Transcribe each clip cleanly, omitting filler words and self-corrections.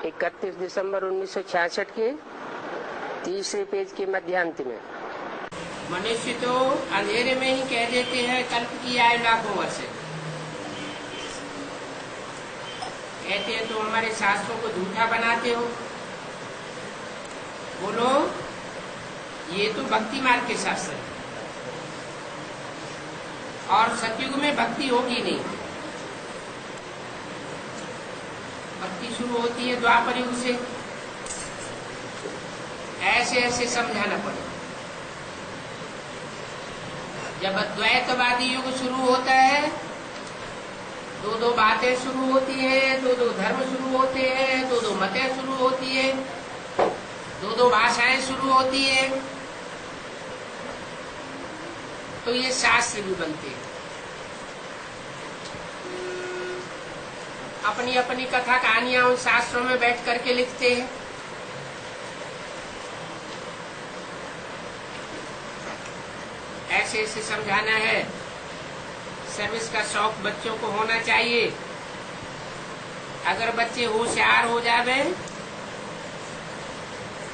31 दिसंबर 1966 के तीसरे पेज के मध्यांत में। मनुष्य तो अंधेरे में ही कह देते हैं कल्प की आयु लाखों वर्ष। कहते हैं तो हमारे शास्त्रों को झूठा बनाते हो। बोलो, ये तो भक्ति मार्ग के शास्त्र है और सतयुग में भक्ति होगी नहीं। भक्ति शुरू होती है द्वापर युग से। ऐसे ऐसे समझाना पड़ेगा। जब द्वैतवादी युग शुरू होता है, दो दो बातें शुरू होती है, दो दो धर्म शुरू होते हैं, दो दो मतें शुरू होती है, दो दो भाषाएं शुरू होती है, तो ये शास्त्र भी बनते हैं। अपनी अपनी कथा कहानियां उन शास्त्रों में बैठ करके लिखते हैं। ऐसे ऐसे समझाना है। सर्विस का शौक बच्चों को होना चाहिए। अगर बच्चे होशियार हो जावे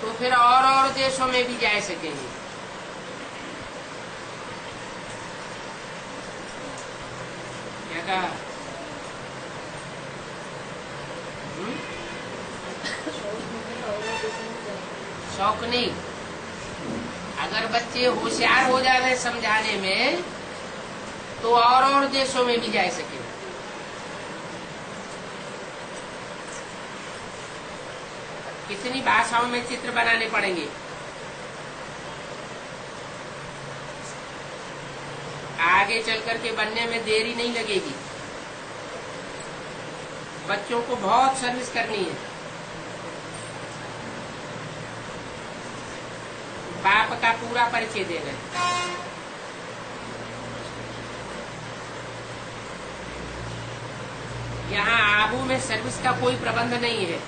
तो फिर और देशों में भी जा सकेंगे। क्या कहा? शौक नहीं, अगर बच्चे होशियार हो जावे समझाने में तो और देशों में भी जा सके। कितनी भाषाओं में चित्र बनाने पड़ेंगे। आगे चल करके बनने में देरी नहीं लगेगी। बच्चों को बहुत सर्विस करनी है। बाप का पूरा परिचय देना है। यहाँ आबू में सर्विस का कोई प्रबंध नहीं है।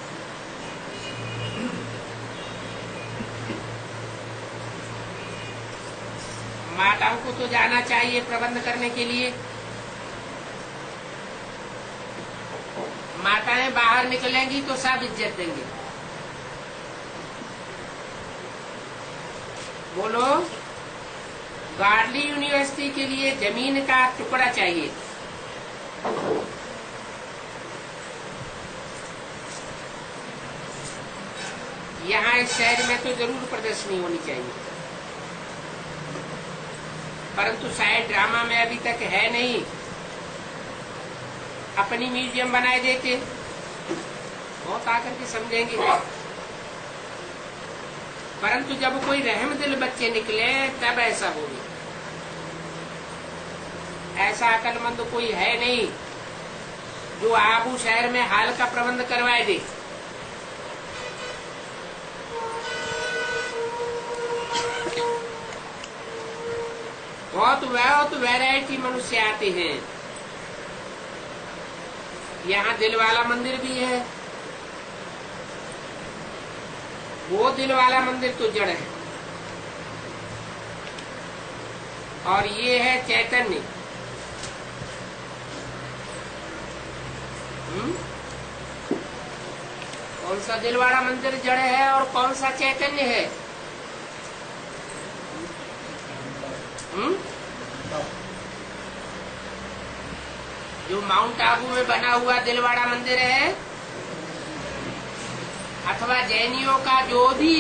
माताओं को तो जाना चाहिए प्रबंध करने के लिए। माताएं बाहर निकलेंगी तो सब इज्जत देंगे। बोलो, गार्डली यूनिवर्सिटी के लिए जमीन का टुकड़ा चाहिए। यहाँ इस शहर में तो जरूर प्रदर्शनी होनी चाहिए, परंतु शायद ड्रामा में अभी तक है नहीं। अपनी म्यूजियम बनाए देते, बहुत आकर के समझेंगे। परंतु जब कोई रहम दिल बच्चे निकले तब ऐसा होगा। ऐसा अकलमंद कोई है नहीं जो आबू शहर में हाल का प्रबंध करवाए दे। बहुत वैरायटी मनुष्य आते हैं। यहाँ दिल वाला मंदिर भी है। वो दिल वाला मंदिर तो जड़ है और ये है चैतन्य। कौन सा दिल वाला मंदिर जड़ है और कौन सा चैतन्य है? जो माउंट आबू में बना हुआ दिलवाड़ा मंदिर है, अथवा जैनियों का जो भी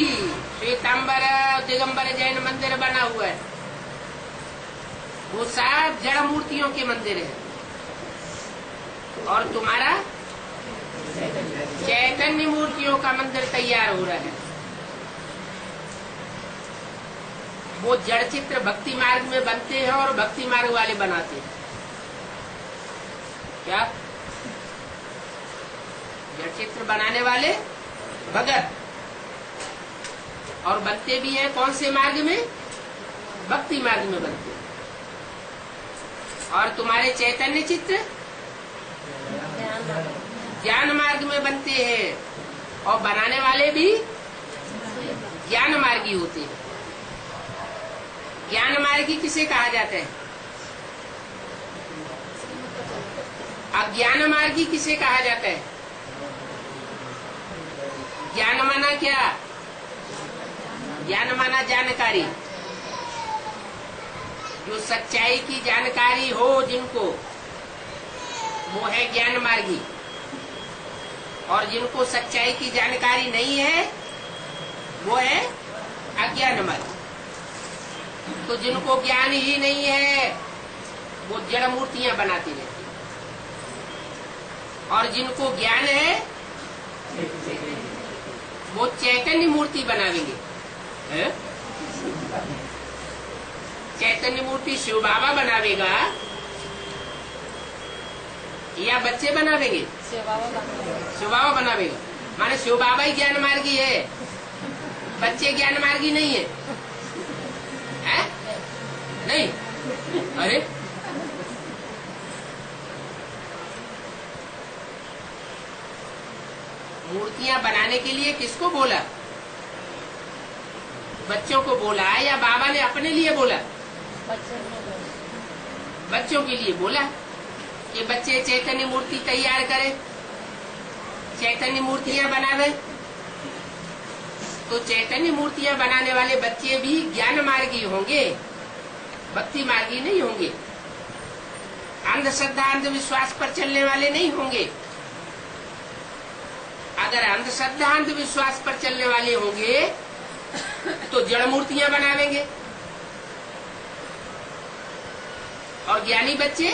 श्वेतांबर दिगंबर जैन मंदिर बना हुआ है, वो सब जड़ मूर्तियों के मंदिर है। और तुम्हारा चैतन्य मूर्तियों का मंदिर तैयार हो रहा है। वो जड़ चित्र भक्ति मार्ग में बनते हैं और भक्ति मार्ग वाले बनाते हैं। क्या? जड़ चित्र बनाने वाले भगत, और बनते भी हैं कौन से मार्ग में? भक्ति मार्ग में बनते हैं। और तुम्हारे चैतन्य चित्र ज्ञान मार्ग में बनते हैं, और बनाने वाले भी ज्ञान मार्गी होते हैं। ज्ञान मार्गी किसे कहा जाता है? अज्ञान मार्गी किसे कहा जाता है? ज्ञान माना क्या? ज्ञान माना जानकारी। जो सच्चाई की जानकारी हो जिनको, वो है ज्ञान मार्गी। और जिनको सच्चाई की जानकारी नहीं है, वो है अज्ञान मार्गी। तो जिनको ज्ञान ही नहीं है, वो जड़ मूर्तियां बनाती रहती हैं। और जिनको ज्ञान है, वो चैतन्य मूर्ति बनावेंगे। चैतन्य मूर्ति शिव बाबा बनावेगा या बच्चे बनावेंगे? शिव बाबा बनावेगा। माने शिव बाबा ही ज्ञान मार्गी है, बच्चे ज्ञान मार्गी नहीं है, है? नहीं। अरे मूर्तियां बनाने के लिए किसको बोला? बच्चों को बोला या बाबा ने अपने लिए बोला? बच्चों के लिए बोला कि बच्चे चैतन्य मूर्ति तैयार करें, चैतन्य मूर्तियां बनावे। तो चैतन्य मूर्तियां बनाने वाले बच्चे भी ज्ञान मार्गी होंगे, भक्ति मार्गी नहीं होंगे। अंधश्रद्धा अंधविश्वास पर चलने वाले नहीं होंगे। अगर अंधश्रद्धा अंधविश्वास पर चलने वाले होंगे तो जड़ मूर्तियां बनावेंगे, और ज्ञानी बच्चे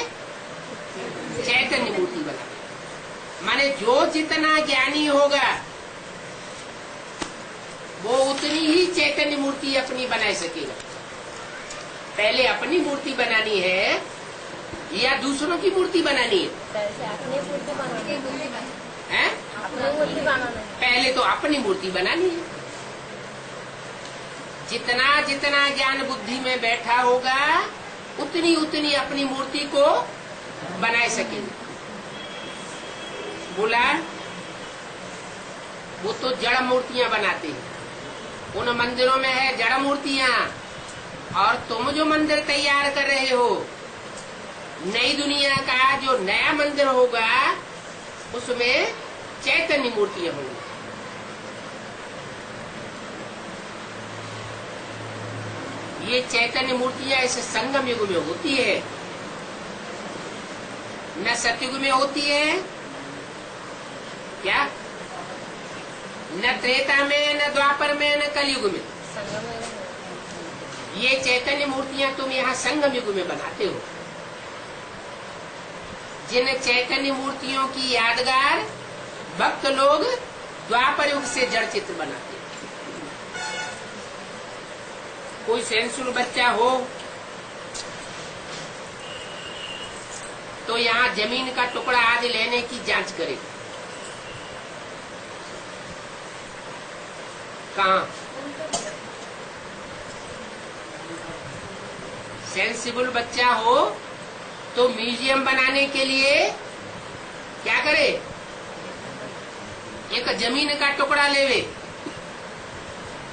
चैतन्य मूर्ति बनावेंगे। माने जो जितना ज्ञानी होगा, वो उतनी ही चैतन्य मूर्ति अपनी बना सकेगा। पहले अपनी मूर्ति बनानी है या दूसरों की मूर्ति बनानी है? पहले तो अपनी मूर्ति बनानी है। जितना जितना ज्ञान बुद्धि में बैठा होगा, उतनी उतनी अपनी मूर्ति को बना सकेंगे। बोला वो तो जड़ मूर्तियां बनाते हैं, उन मंदिरों में है जड़ मूर्तियां। और तुम जो मंदिर तैयार कर रहे हो, नई दुनिया का जो नया मंदिर होगा, उसमें चैतन्य मूर्तियां होंगी। ये चैतन्य मूर्तियां इस संगम युग में होती है, न सतयुग में होती है क्या? न त्रेता में, न द्वापर में, न कलयुग में। ये चैतन्य मूर्तियां तुम यहाँ संगम युग में बनाते हो। जिन चैतन्य मूर्तियों की यादगार भक्त लोग द्वापर युग से जड़ चित्र बनाते हैं। कोई सेंसुल बच्चा हो तो यहाँ जमीन का टुकड़ा आदि लेने की जांच करे। कहाँ? सेंसिबल बच्चा हो तो म्यूजियम बनाने के लिए क्या करे? एक जमीन का टुकड़ा लेवे।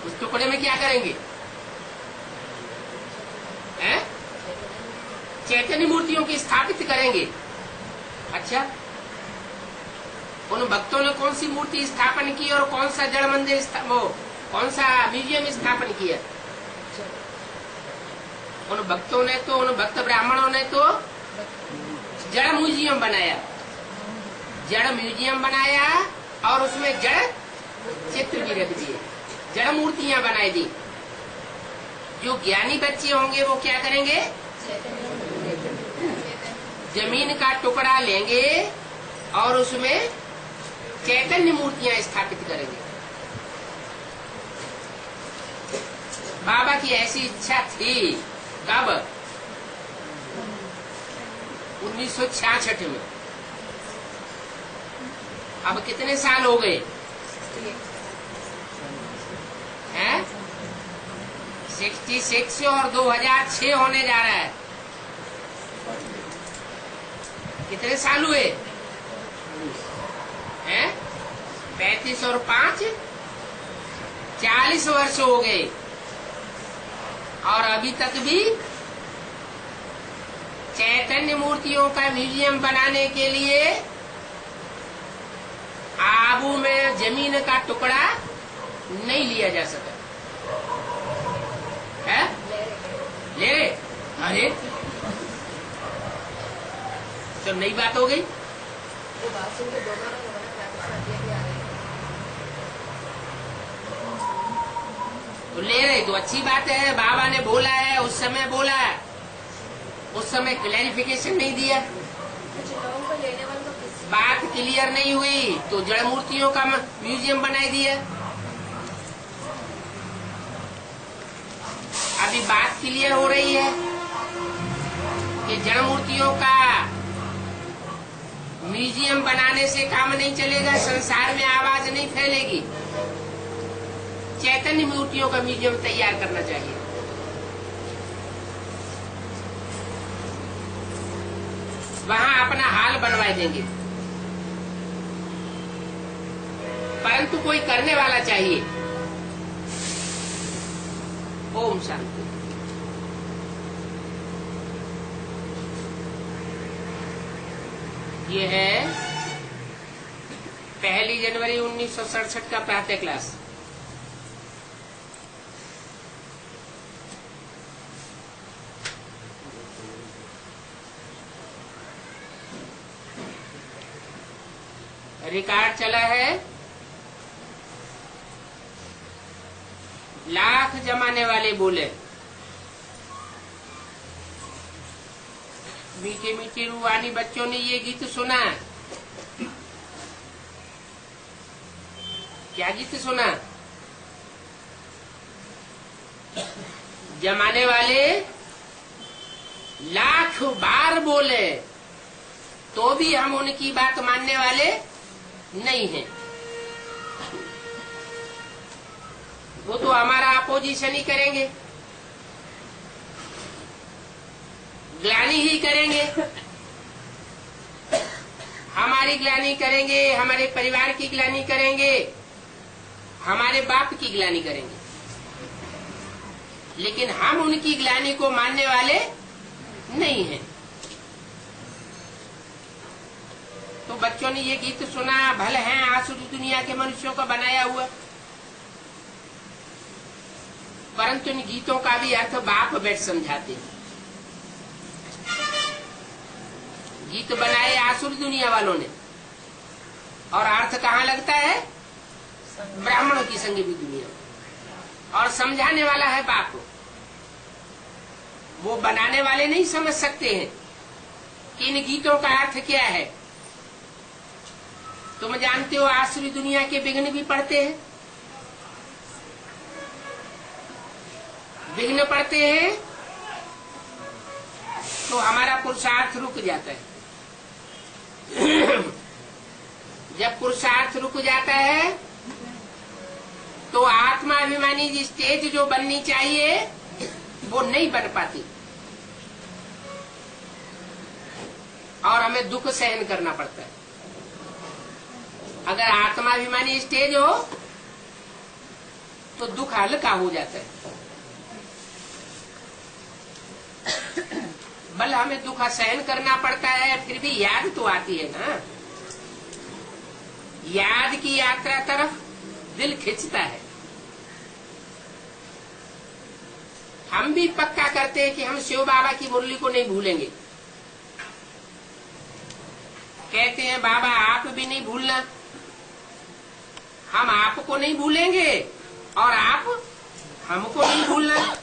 उस टुकड़े में क्या करेंगे? चैतन्य मूर्तियों की स्थापित करेंगे। अच्छा, उन भक्तों ने कौन सी मूर्ति स्थापन की और कौन सा जड़ मंदिर कौन सा म्यूजियम स्थापन किया? उन भक्तों ने तो, उन भक्त ब्राह्मणों ने तो जड़ म्यूजियम बनाया, जड़ म्यूजियम बनाया और उसमें जड़ चित्र भी रख दिए, जड़ मूर्तियां बनाई दी। जो ज्ञानी बच्चे होंगे वो क्या करेंगे? जमीन का टुकड़ा लेंगे और उसमें चैतन्य मूर्तियां स्थापित करेंगे। बाबा की ऐसी इच्छा थी। कब? 1966 में। अब कितने साल हो गए हैं? 66 और 2006 होने जा रहा है। कितने साल हुए हैं? 35 और 5 40 वर्ष हो गए। और अभी तक भी चैतन्य मूर्तियों का म्यूजियम बनाने के लिए आबू में जमीन का टुकड़ा नहीं लिया जा सका है? ले रहे? अरे तो नई बात हो गई। वो बात सुन के दोनों ने बोला राजस्थान भी आ रहे तो ले रहे तो अच्छी बात है। बाबा ने बोला है, उस समय बोला है, उस समय क्लैरिफिकेशन नहीं दिया, कुछ लोगों को लेने वालों को किसी बात क्लियर नहीं हुई तो जड़ मूर्तियों का म्यूजियम बनाई दिया। अभी बात क्लियर हो रही है कि जड़ मूर्तियों का म्यूजियम बनाने से काम नहीं चलेगा, संसार में आवाज नहीं फैलेगी। चैतन्य मूर्तियों का म्यूजियम तैयार करना चाहिए। वहां अपना हाल बनवा देंगे, परंतु कोई करने वाला चाहिए। ओम शांति। ये है 1 जनवरी 1967 का प्रातः क्लास। रिकॉर्ड चला है, लाख जमाने वाले बोले। मीठे मीठे रूहानी बच्चों ने ये गीत सुना। क्या गीत सुना? जमाने वाले लाख बार बोले तो भी हम उनकी बात मानने वाले नहीं है। वो तो हमारा अपोजिशन ही करेंगे, ग्लानी ही करेंगे, हमारी ग्लानी करेंगे, हमारे परिवार की ग्लानी करेंगे, हमारे बाप की ग्लानी करेंगे, लेकिन हम उनकी ग्लानी को मानने वाले नहीं हैं। तो बच्चों ने ये गीत सुना, भले हैं आसुरी दुनिया के मनुष्यों का बनाया हुआ, परंतु इन गीतों का भी अर्थ बाप बैठ समझाते हैं। गीत बनाए आसुरी दुनिया वालों ने, और अर्थ कहाँ लगता है? ब्राह्मणों की संगी भी दुनिया, और समझाने वाला है बाप। वो बनाने वाले नहीं समझ सकते हैं कि इन गीतों का अर्थ क्या है। तुम जानते हो आसुरी दुनिया के विघ्न भी पड़ते हैं, विघ्न पड़ते हैं तो हमारा पुरुषार्थ रुक जाता है। जब पुरुषार्थ रुक जाता है तो आत्माभिमानी जी स्टेज जो बननी चाहिए वो नहीं बन पाती, और हमें दुख सहन करना पड़ता है। अगर आत्माभिमानी स्टेज हो तो दुख हल्का हो जाता है। बल हमें दुख सहन करना पड़ता है, फिर भी याद तो आती है ना। याद की यात्रा तरफ दिल खिंचता है। हम भी पक्का करते हैं कि हम शिव बाबा की मुरली को नहीं भूलेंगे। कहते हैं बाबा आप भी नहीं भूलना, हम आपको नहीं भूलेंगे और आप हमको नहीं भूलना।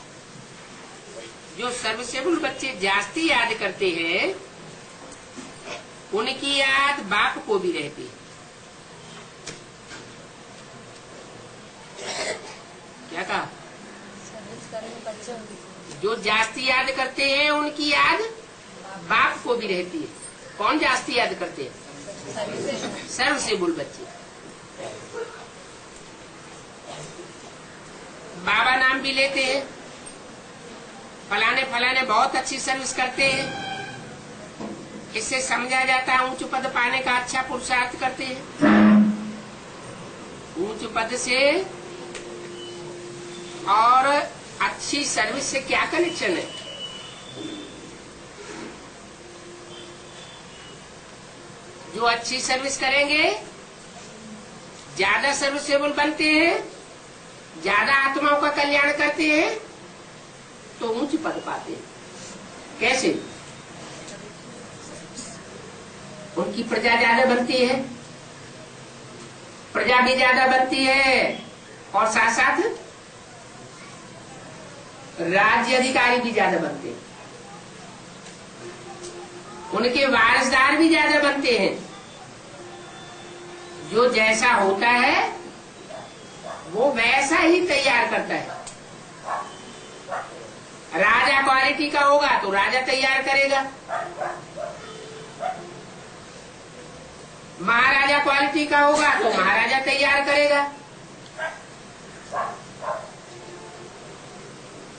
जो सर्विसेबल बच्चे जास्ती याद करते हैं उनकी याद बाप को भी रहती है। क्या कहा? सर्विस करने बच्चे होंगे। जो जास्ती याद करते हैं उनकी याद बाप को भी रहती है। कौन जास्ती याद करते हैं? सर्विसेबल बच्चे। बाबा नाम भी लेते हैं, फलाने फलाने बहुत अच्छी सर्विस करते हैं। इससे समझा जाता है उच्च पद पाने का अच्छा पुरुषार्थ करते हैं। उच्च पद से और अच्छी सर्विस से क्या कनेक्शन है? जो अच्छी सर्विस करेंगे ज्यादा सर्विसेबल बनते हैं, ज्यादा आत्माओं का कल्याण करते हैं, तो ऊंच पद पाते हैं। कैसे? उनकी प्रजा ज्यादा बनती है, प्रजा भी ज्यादा बनती है, और साथ साथ राज्य अधिकारी भी ज्यादा बनते हैं, उनके वारसदार भी ज्यादा बनते हैं। जो जैसा होता है वो वैसा ही तैयार करता है। राजा क्वालिटी का होगा तो राजा तैयार करेगा, महाराजा क्वालिटी का होगा तो महाराजा तैयार करेगा,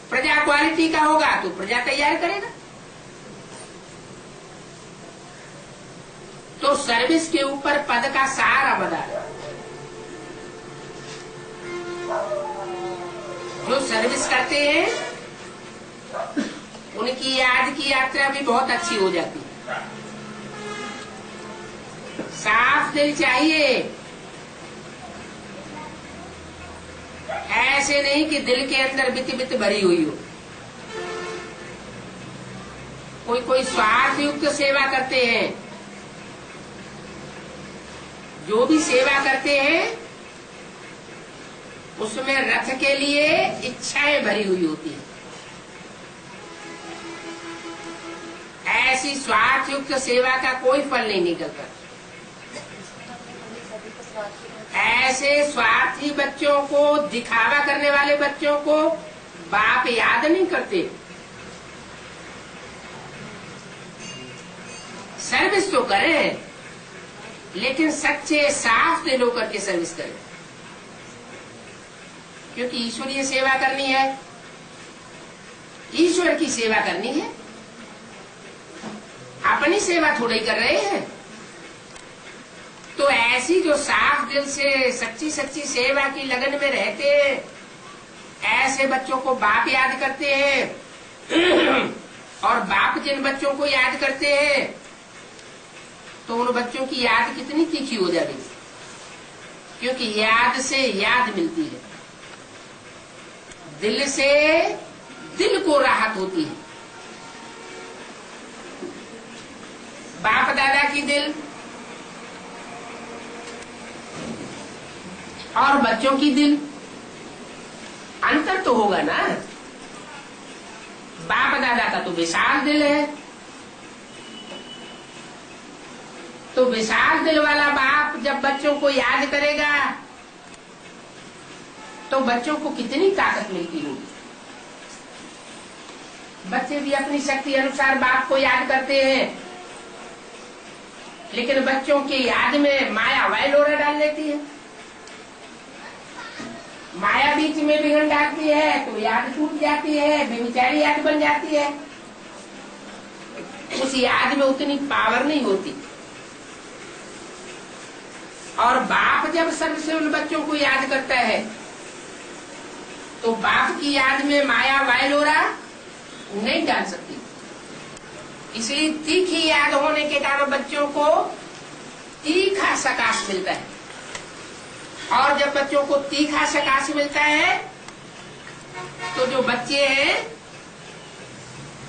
प्रजा क्वालिटी का होगा तो प्रजा तैयार करेगा। तो सर्विस के ऊपर पद का सारा मदार है। जो सर्विस करते हैं उनकी आज की यात्रा भी बहुत अच्छी हो जाती है। साफ दिल चाहिए, ऐसे नहीं कि दिल के अंदर बित बित भरी हुई हो। कोई स्वार्थ युक्त सेवा करते हैं, जो भी सेवा करते हैं उसमें रथ के लिए इच्छाएं भरी हुई होती है। ऐसी स्वार्थ युक्त सेवा का कोई फल नहीं निकलता। ऐसे स्वार्थी बच्चों को, दिखावा करने वाले बच्चों को बाप याद नहीं करते। सर्विस तो करें, लेकिन सच्चे साफ दिल होकर के सर्विस करें, क्योंकि ईश्वरीय सेवा करनी है, ईश्वर की सेवा करनी है। अपनी सेवा थोड़ी कर रहे हैं। तो ऐसी जो साफ दिल से सच्ची सच्ची सेवा की लगन में रहते हैं, ऐसे बच्चों को बाप याद करते हैं। और बाप जिन बच्चों को याद करते हैं तो उन बच्चों की याद कितनी तीखी हो जाती है, क्योंकि याद से याद मिलती है, दिल से दिल को राहत होती है। बाप दादा की दिल और बच्चों की दिल, अंतर तो होगा ना। बाप दादा का तो विशाल दिल है, तो विशाल दिल वाला बाप जब बच्चों को याद करेगा तो बच्चों को कितनी ताकत मिलती होगी। बच्चे भी अपनी शक्ति अनुसार बाप को याद करते हैं, लेकिन बच्चों की याद में माया वैलोरा डाल देती है। माया बीच में बिगड़ जाती है तो याद टूट जाती है, बेविचारी याद बन जाती है। उस याद में उतनी पावर नहीं होती। और बाप जब सबसे उन बच्चों को याद करता है तो बाप की याद में माया वैलोरा नहीं डाल सकती। इसलिए तीखी याद होने के कारण बच्चों को तीखा सकाश मिलता है। और जब बच्चों को तीखा सकाश मिलता है तो जो बच्चे हैं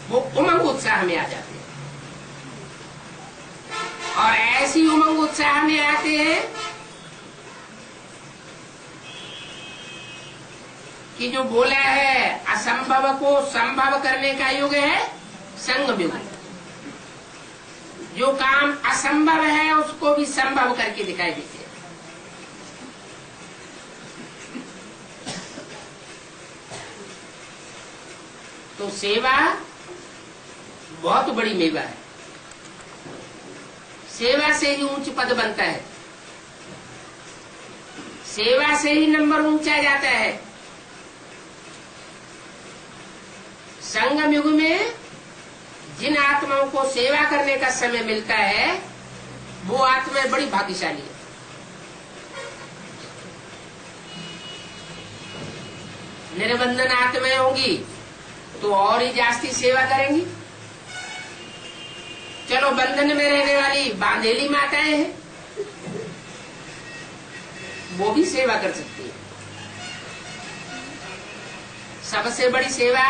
वो उमंग उत्साह में आ जाते हैं। और ऐसी उमंग उत्साह में आते हैं कि जो बोला है असंभव को संभव करने का युग है संगम युग। जो काम असंभव है उसको भी संभव करके दिखाई देते हैं। तो सेवा बहुत बड़ी मेवा है। सेवा से ही ऊंच पद बनता है, सेवा से ही नंबर ऊंचा जाता है। संगम युग में जिन आत्माओं को सेवा करने का समय मिलता है वो आत्माएं बड़ी भाग्यशाली है। निर्बंधन आत्माएं होंगी तो और ही जास्ती सेवा करेंगी। चलो बंधन में रहने वाली बांधेली माताएं हैं, वो भी सेवा कर सकती है। सबसे बड़ी सेवा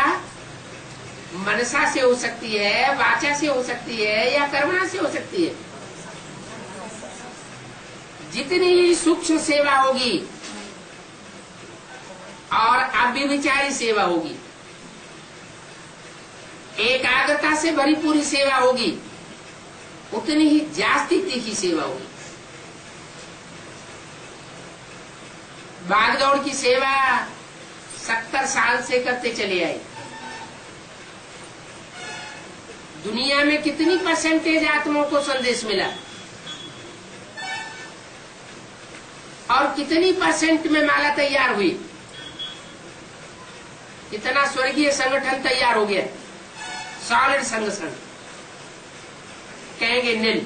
मनसा से हो सकती है, वाचा से हो सकती है, या कर्मणा से हो सकती है। जितनी सूक्ष्म सेवा होगी और अव्यभिचारी सेवा होगी, एकाग्रता से भरी पूरी सेवा होगी, उतनी ही जास्ती तीखी सेवा होगी। भागदौड़ की सेवा 70 साल से करते चले आए। दुनिया में कितनी परसेंटेज आत्माओं को संदेश मिला और कितनी परसेंट में माला तैयार हुई, कितना स्वर्गीय संगठन तैयार हो गया, सॉलिड संगठन, कहेंगे नील।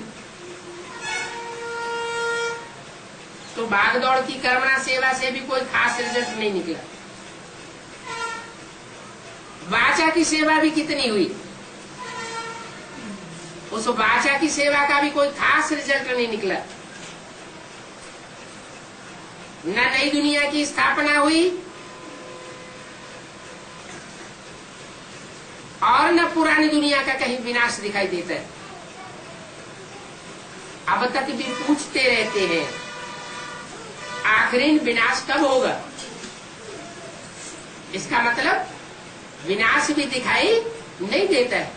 तो भागदौड़ की कर्मणा सेवा से भी कोई खास रिजल्ट नहीं निकला। वाचा की सेवा भी कितनी हुई, उस वाचा की सेवा का भी कोई खास रिजल्ट नहीं निकला। न नई दुनिया की स्थापना हुई और न पुरानी दुनिया का कहीं विनाश दिखाई देता है। अब तक भी पूछते रहते हैं आखिरी विनाश कब होगा। इसका मतलब विनाश भी दिखाई नहीं देता है।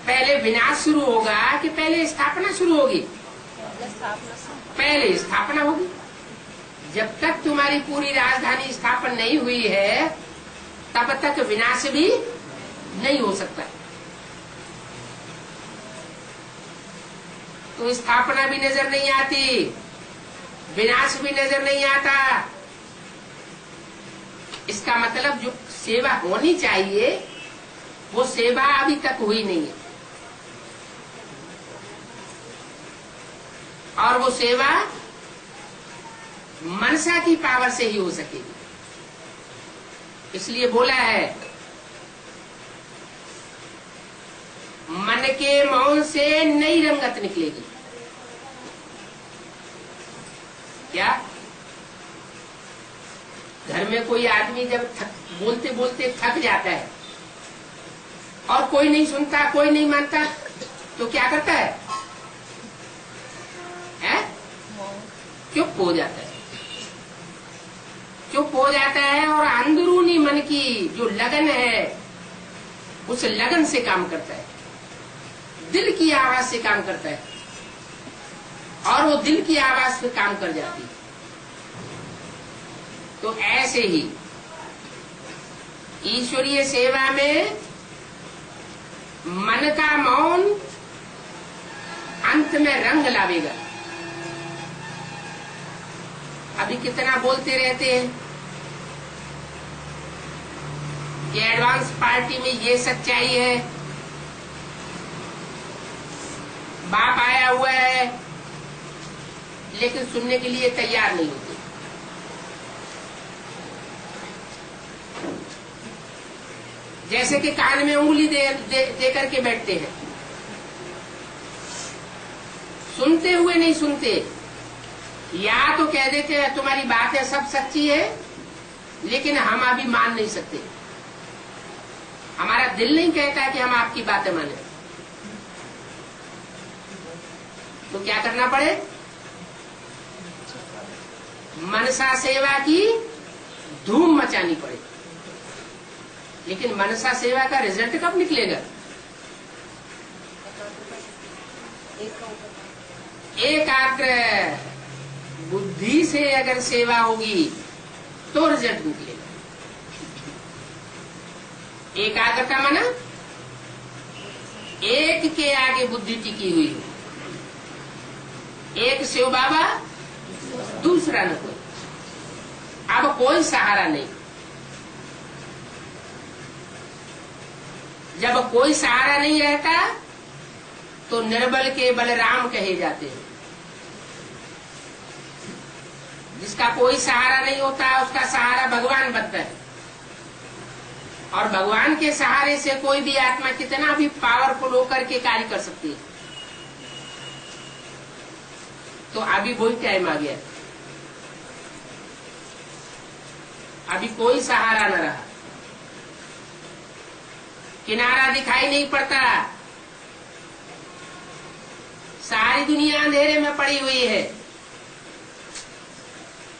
पहले विनाश शुरू होगा कि पहले स्थापना शुरू होगी? पहले स्थापना होगी। जब तक तुम्हारी पूरी राजधानी स्थापन नहीं हुई है तब तक विनाश भी नहीं हो सकता। तो स्थापना भी नजर नहीं आती, विनाश भी नजर नहीं आता। इसका मतलब जो सेवा होनी चाहिए वो सेवा अभी तक हुई नहीं है, और वो सेवा मनसा की पावर से ही हो सकेगी। इसलिए बोला है मन के मौन से नई रंगत निकलेगी। क्या घर में कोई आदमी जब बोलते बोलते थक जाता है और कोई नहीं सुनता, कोई नहीं मानता, तो क्या करता है? चुप हो जाता है। चुप हो जाता है और अंदरूनी मन की जो लगन है उस लगन से काम करता है, दिल की आवाज से काम करता है, और वो दिल की आवाज पे काम कर जाती है। तो ऐसे ही ईश्वरीय सेवा में मन का मौन अंत में रंग लावेगा। अभी कितना बोलते रहते हैं कि एडवांस पार्टी में ये सच्चाई है, बाप आया हुआ है, लेकिन सुनने के लिए तैयार नहीं होते। जैसे कि कान में उंगली दे करके बैठते हैं, सुनते हुए नहीं सुनते, या तो कह देते हैं तुम्हारी बातें सब सच्ची है लेकिन हम अभी मान नहीं सकते, हमारा दिल नहीं कहता कि हम आपकी बातें माने। तो क्या करना पड़े? मनसा सेवा की धूम मचानी पड़े। लेकिन मनसा सेवा का रिजल्ट कब निकलेगा? एकाग्र बुद्धि से अगर सेवा होगी तो रिजल्ट निकलेगा। एकाग्रता माना एक के आगे बुद्धि टिकी हुई हो, एक शिव बाबा दूसरा न कोई, अब कोई सहारा नहीं। जब कोई सहारा नहीं रहता तो निर्बल के बलराम कहे जाते हैं। जिसका कोई सहारा नहीं होता उसका सहारा भगवान बनता है, और भगवान के सहारे से कोई भी आत्मा कितना भी पावरफुल होकर के कार्य कर सकती है। तो अभी वही टाइम आ गया अभी कोई सहारा न रहा, किनारा दिखाई नहीं पड़ता, सारी दुनिया अंधेरे में पड़ी हुई है।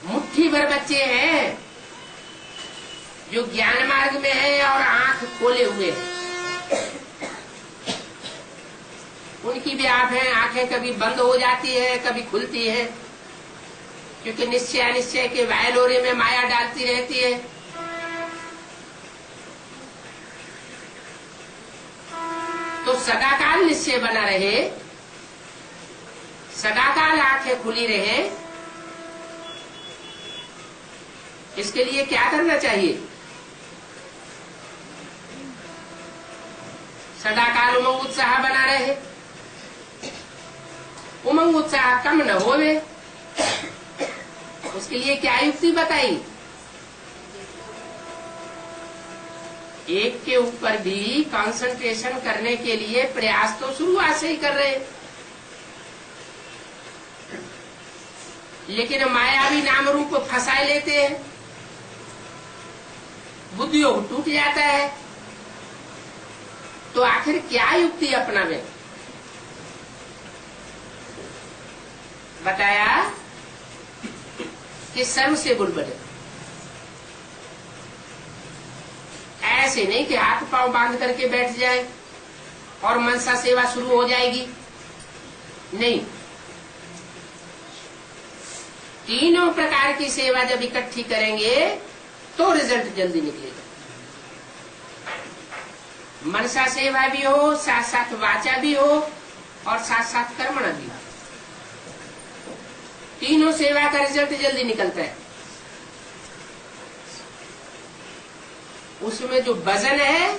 मुट्ठी भर बच्चे हैं जो ज्ञान मार्ग में है और आंख खोले हुए हैं। उनकी भी आंखें कभी बंद हो जाती है, कभी खुलती है, क्योंकि निश्चय अनिश्चय के वायलोरे में माया डालती रहती है। तो सदाकाल निश्चय बना रहे, सदाकाल आंखें खुली रहे, इसके लिए क्या करना चाहिए? सदाकाल उमंग उत्साह बना रहे, उमंग उत्साह कम न होवे, उसके लिए क्या युक्ति बताई? एक के ऊपर भी कंसंट्रेशन करने के लिए प्रयास तो शुरुआत से ही कर रहे, लेकिन मायावी नाम रूप को फंसाए लेते हैं, बुद्धियोग टूट जाता है। तो आखिर क्या युक्ति अपनावे? बताया कि सर्व से गुण बने। ऐसे नहीं कि हाथ पांव बांध करके बैठ जाए और मनसा सेवा शुरू हो जाएगी, नहीं। तीनों प्रकार की सेवा जब इकट्ठी करेंगे तो रिजल्ट जल्दी निकलेगा। मनसा सेवा भी हो, साथ साथ वाचा भी हो और साथ साथ कर्मणा भी हो। तीनों सेवा का रिजल्ट जल्दी निकलता है। उसमें जो वजन है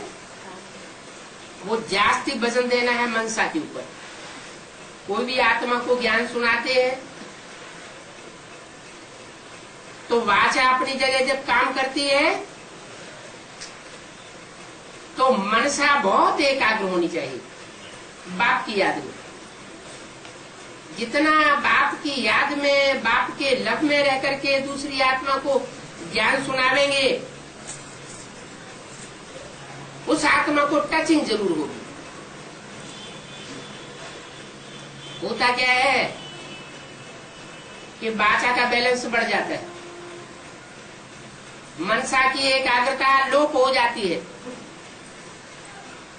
वो जास्ती वजन देना है मनसा के ऊपर। कोई भी आत्मा को ज्ञान सुनाते हैं तो वाचा अपनी जगह जब काम करती है तो मनसा बहुत एकाग्र होनी चाहिए बाप की याद में। जितना बाप की याद में, बाप के लब में रह करके दूसरी आत्मा को ज्ञान सुनावेंगे, उस आत्मा को टचिंग जरूर होगी। होता क्या है कि वाचा का बैलेंस बढ़ जाता है, मनसा की एकाग्रता लोप हो जाती है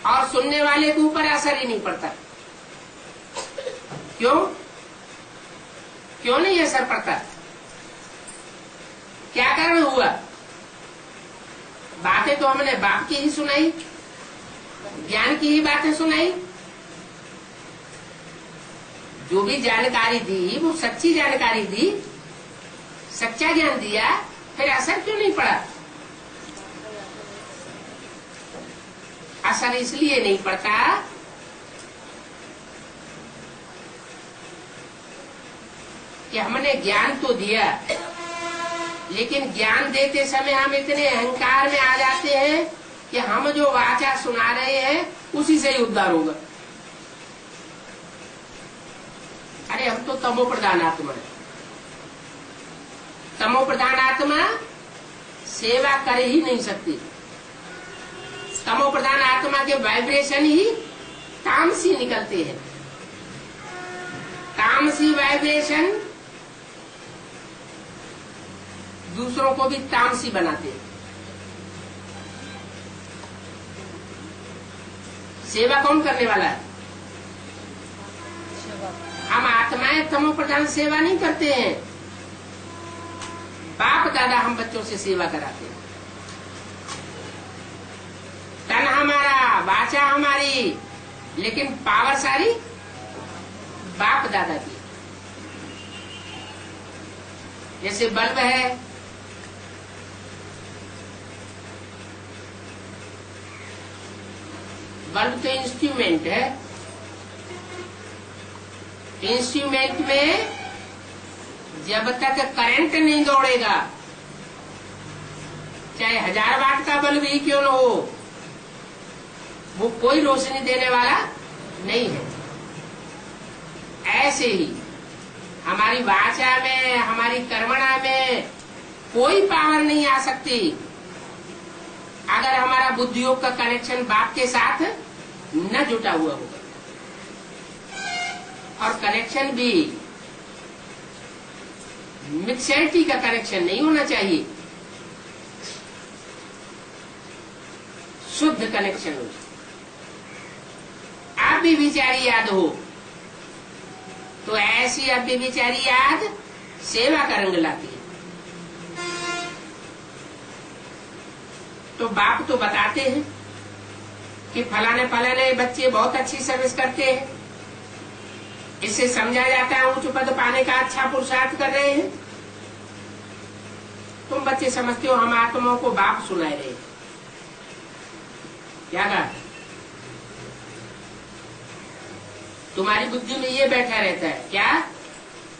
और सुनने वाले के ऊपर असर ही नहीं पड़ता। क्यों नहीं असर पड़ता? क्या कारण हुआ? बातें तो हमने बाप की ही सुनाई, ज्ञान की ही बातें सुनाई, जो भी जानकारी दी वो सच्ची जानकारी दी, सच्चा ज्ञान दिया, फिर असर क्यों नहीं पड़ा? असर इसलिए नहीं पड़ता कि हमने ज्ञान तो दिया, लेकिन ज्ञान देते समय हम इतने अहंकार में आ जाते हैं कि हम जो वाचा सुना रहे हैं उसी से ही उद्धार होगा। अरे हम तो तमो प्रधान आत्मा है, तमो प्रधान आत्मा सेवा कर ही नहीं सकती। तमो प्रधान आत्मा के वाइब्रेशन ही तामसी निकलते हैं। तामसी वाइब्रेशन दूसरों को भी तामसी बनाते हैं। सेवा कौन करने वाला है? हम आत्माएं तमो प्रधान सेवा नहीं करते हैं, बाप दादा हम बच्चों से सेवा कराते हैं। तन हमारा, वाचा हमारी, लेकिन पावर सारी बाप दादा की। जैसे बल्ब है, बल्ब तो इंस्ट्रूमेंट है, इंस्ट्रूमेंट में जब तक करंट नहीं दौड़ेगा, चाहे 1000 वाट का बल्ब ही क्यों न हो, वो कोई रोशनी देने वाला नहीं है। ऐसे ही हमारी वाचा में, हमारी कर्मणा में कोई पावर नहीं आ सकती अगर हमारा बुद्धियोग का कनेक्शन बाप के साथ न जुटा हुआ होगा। और कनेक्शन भी मिक्सरिटी का कनेक्शन नहीं होना चाहिए, शुद्ध कनेक्शन हो। आप भी विचारी याद हो तो ऐसी अब भी विचारी याद सेवा का रंग लाती है। तो बाप तो बताते हैं कि फलाने फलाने बच्चे बहुत अच्छी सर्विस करते हैं, इससे समझा जाता है उच्च पद पाने का अच्छा पुरुषार्थ कर रहे हैं। तुम बच्चे समझते हो हम आत्माओं को बाप सुनाए रहे हैं। क्या कहा? तुम्हारी बुद्धि में ये बैठा रहता है क्या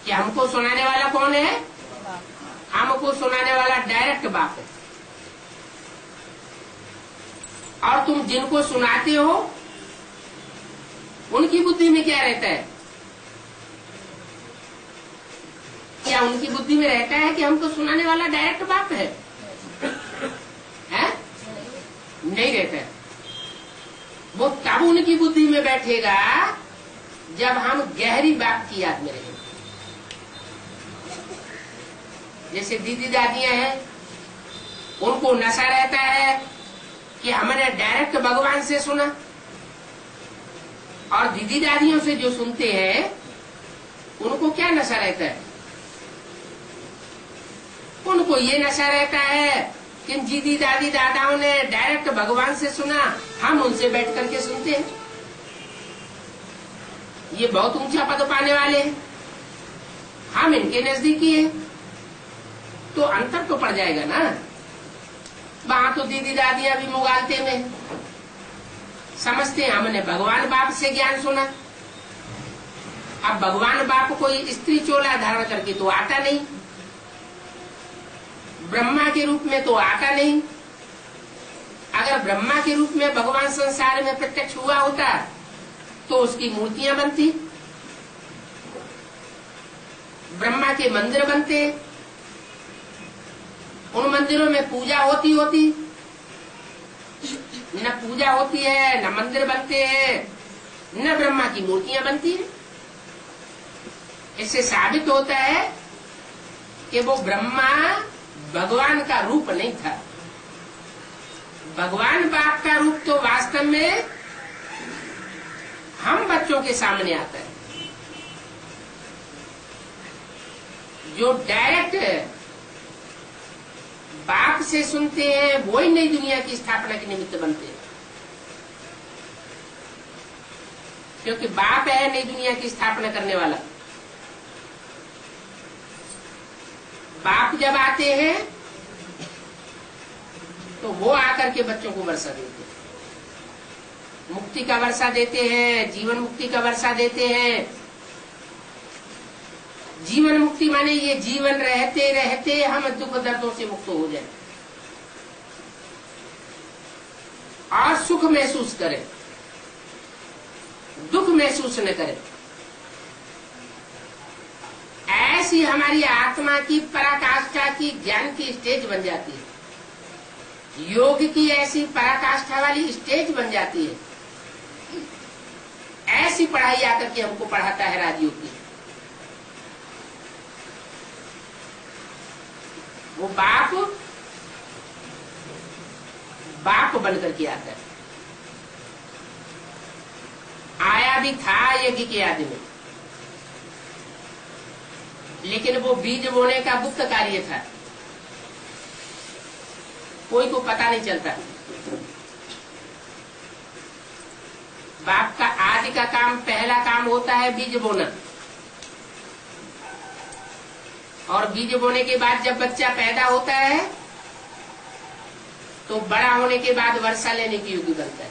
कि हमको सुनाने वाला कौन है? हमको सुनाने वाला डायरेक्ट बाप है। और तुम जिनको सुनाते हो उनकी बुद्धि में क्या रहता है? क्या उनकी बुद्धि में रहता है कि हमको सुनाने वाला डायरेक्ट बाप है? नहीं रहता है। वो तब उनकी बुद्धि में बैठेगा जब हम गहरी बाप की याद में रहेंगे। जैसे दीदी दादियां हैं, उनको नशा रहता है कि हमने डायरेक्ट भगवान से सुना, और दीदी दादियों से जो सुनते हैं उनको क्या नशा रहता है? उनको ये नशा रहता है कि दीदी दादी दादाओं ने डायरेक्ट भगवान से सुना, हम उनसे बैठ करके सुनते हैं, ये बहुत ऊंचा पद पाने वाले हैं, हम इनके नजदीकी हैं। तो अंतर तो पड़ जाएगा ना। वहां तो दीदी दादियां भी मुगालते में समझते हैं हमने भगवान बाप से ज्ञान सुना। अब भगवान बाप कोई स्त्री चोला धारण करके तो आता नहीं, ब्रह्मा के रूप में तो आता नहीं। अगर ब्रह्मा के रूप में भगवान संसार में प्रत्यक्ष हुआ होता तो उसकी मूर्तियां बनती, ब्रह्मा के मंदिर बनते, उन मंदिरों में पूजा होती न पूजा होती है, न मंदिर बनते हैं, न ब्रह्मा की मूर्तियां बनती है। इससे साबित होता है कि वो ब्रह्मा भगवान का रूप नहीं था। भगवान बाप का रूप तो वास्तव में हम बच्चों के सामने आता है। जो डायरेक्ट बाप से सुनते हैं वो ही नई दुनिया की स्थापना के निमित्त बनते हैं, क्योंकि बाप है नई दुनिया की स्थापना करने वाला। बाप जब आते हैं तो वो आकर के बच्चों को वर्षा देते हैं, मुक्ति का वर्षा देते हैं, जीवन मुक्ति का वर्षा देते हैं। जीवन मुक्ति माने ये जीवन रहते रहते हम दुख दर्दों से मुक्त हो जाए और सुख महसूस करें, दुख महसूस न करें। ऐसी हमारी आत्मा की पराकाष्ठा की ज्ञान की स्टेज बन जाती है, योग की ऐसी पराकाष्ठा वाली स्टेज बन जाती है। ऐसी पढ़ाई आकर के हमको पढ़ाता है राजयोग की। वो बाप बन करके आता है। आया भी था यज्ञ के आदि में, लेकिन वो बीज बोने का गुप्त कार्य था, कोई को पता नहीं चलता। बाप का आदि का काम, पहला काम होता है बीज बोना, और बीज बोने के बाद जब बच्चा पैदा होता है तो बड़ा होने के बाद वर्षा लेने की योग्य बनता है।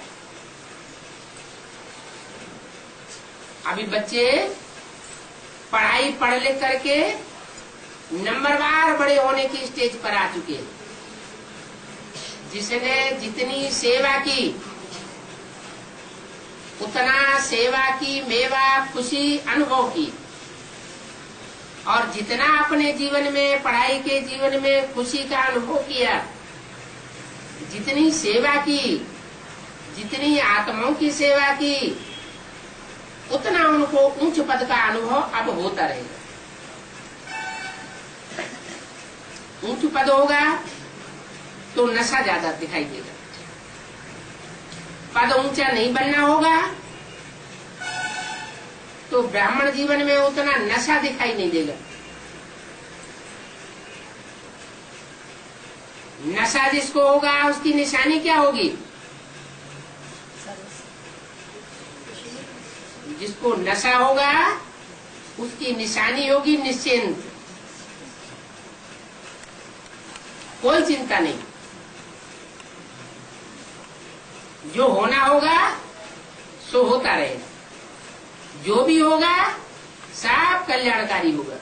अभी बच्चे पढ़ाई पढ़ लिख करके नंबरवार बड़े होने की स्टेज पर आ चुके हैं। जिसने जितनी सेवा की उतना सेवा की मेवा खुशी अनुभव की। और जितना अपने जीवन में, पढ़ाई के जीवन में खुशी का अनुभव किया, जितनी सेवा की, जितनी आत्माओं की सेवा की, उतना उनको उच्च पद का अनुभव अब होता रहेगा। ऊंच पद होगा तो नशा ज्यादा दिखाई देगा। पद ऊंचा नहीं बनना होगा तो ब्राह्मण जीवन में उतना नशा दिखाई नहीं देगा। नशा जिसको होगा उसकी निशानी क्या होगी? जिसको नशा होगा उसकी निशानी होगी निश्चिंत, कोई चिंता नहीं। जो होना होगा सो होता रहेगा, जो भी होगा सब कल्याणकारी होगा,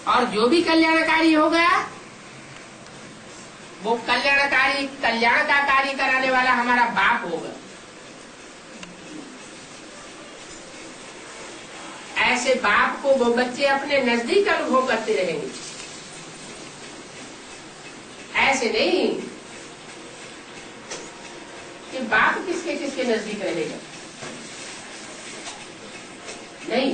और जो भी कल्याणकारी होगा वो कल्याणकारी, कल्याण का कार्य कराने वाला हमारा बाप होगा। ऐसे बाप को वो बच्चे अपने नजदीक अनुभव करते रहेंगे। ऐसे नहीं कि बाप किसके किसके नजदीक रहेगा, नहीं।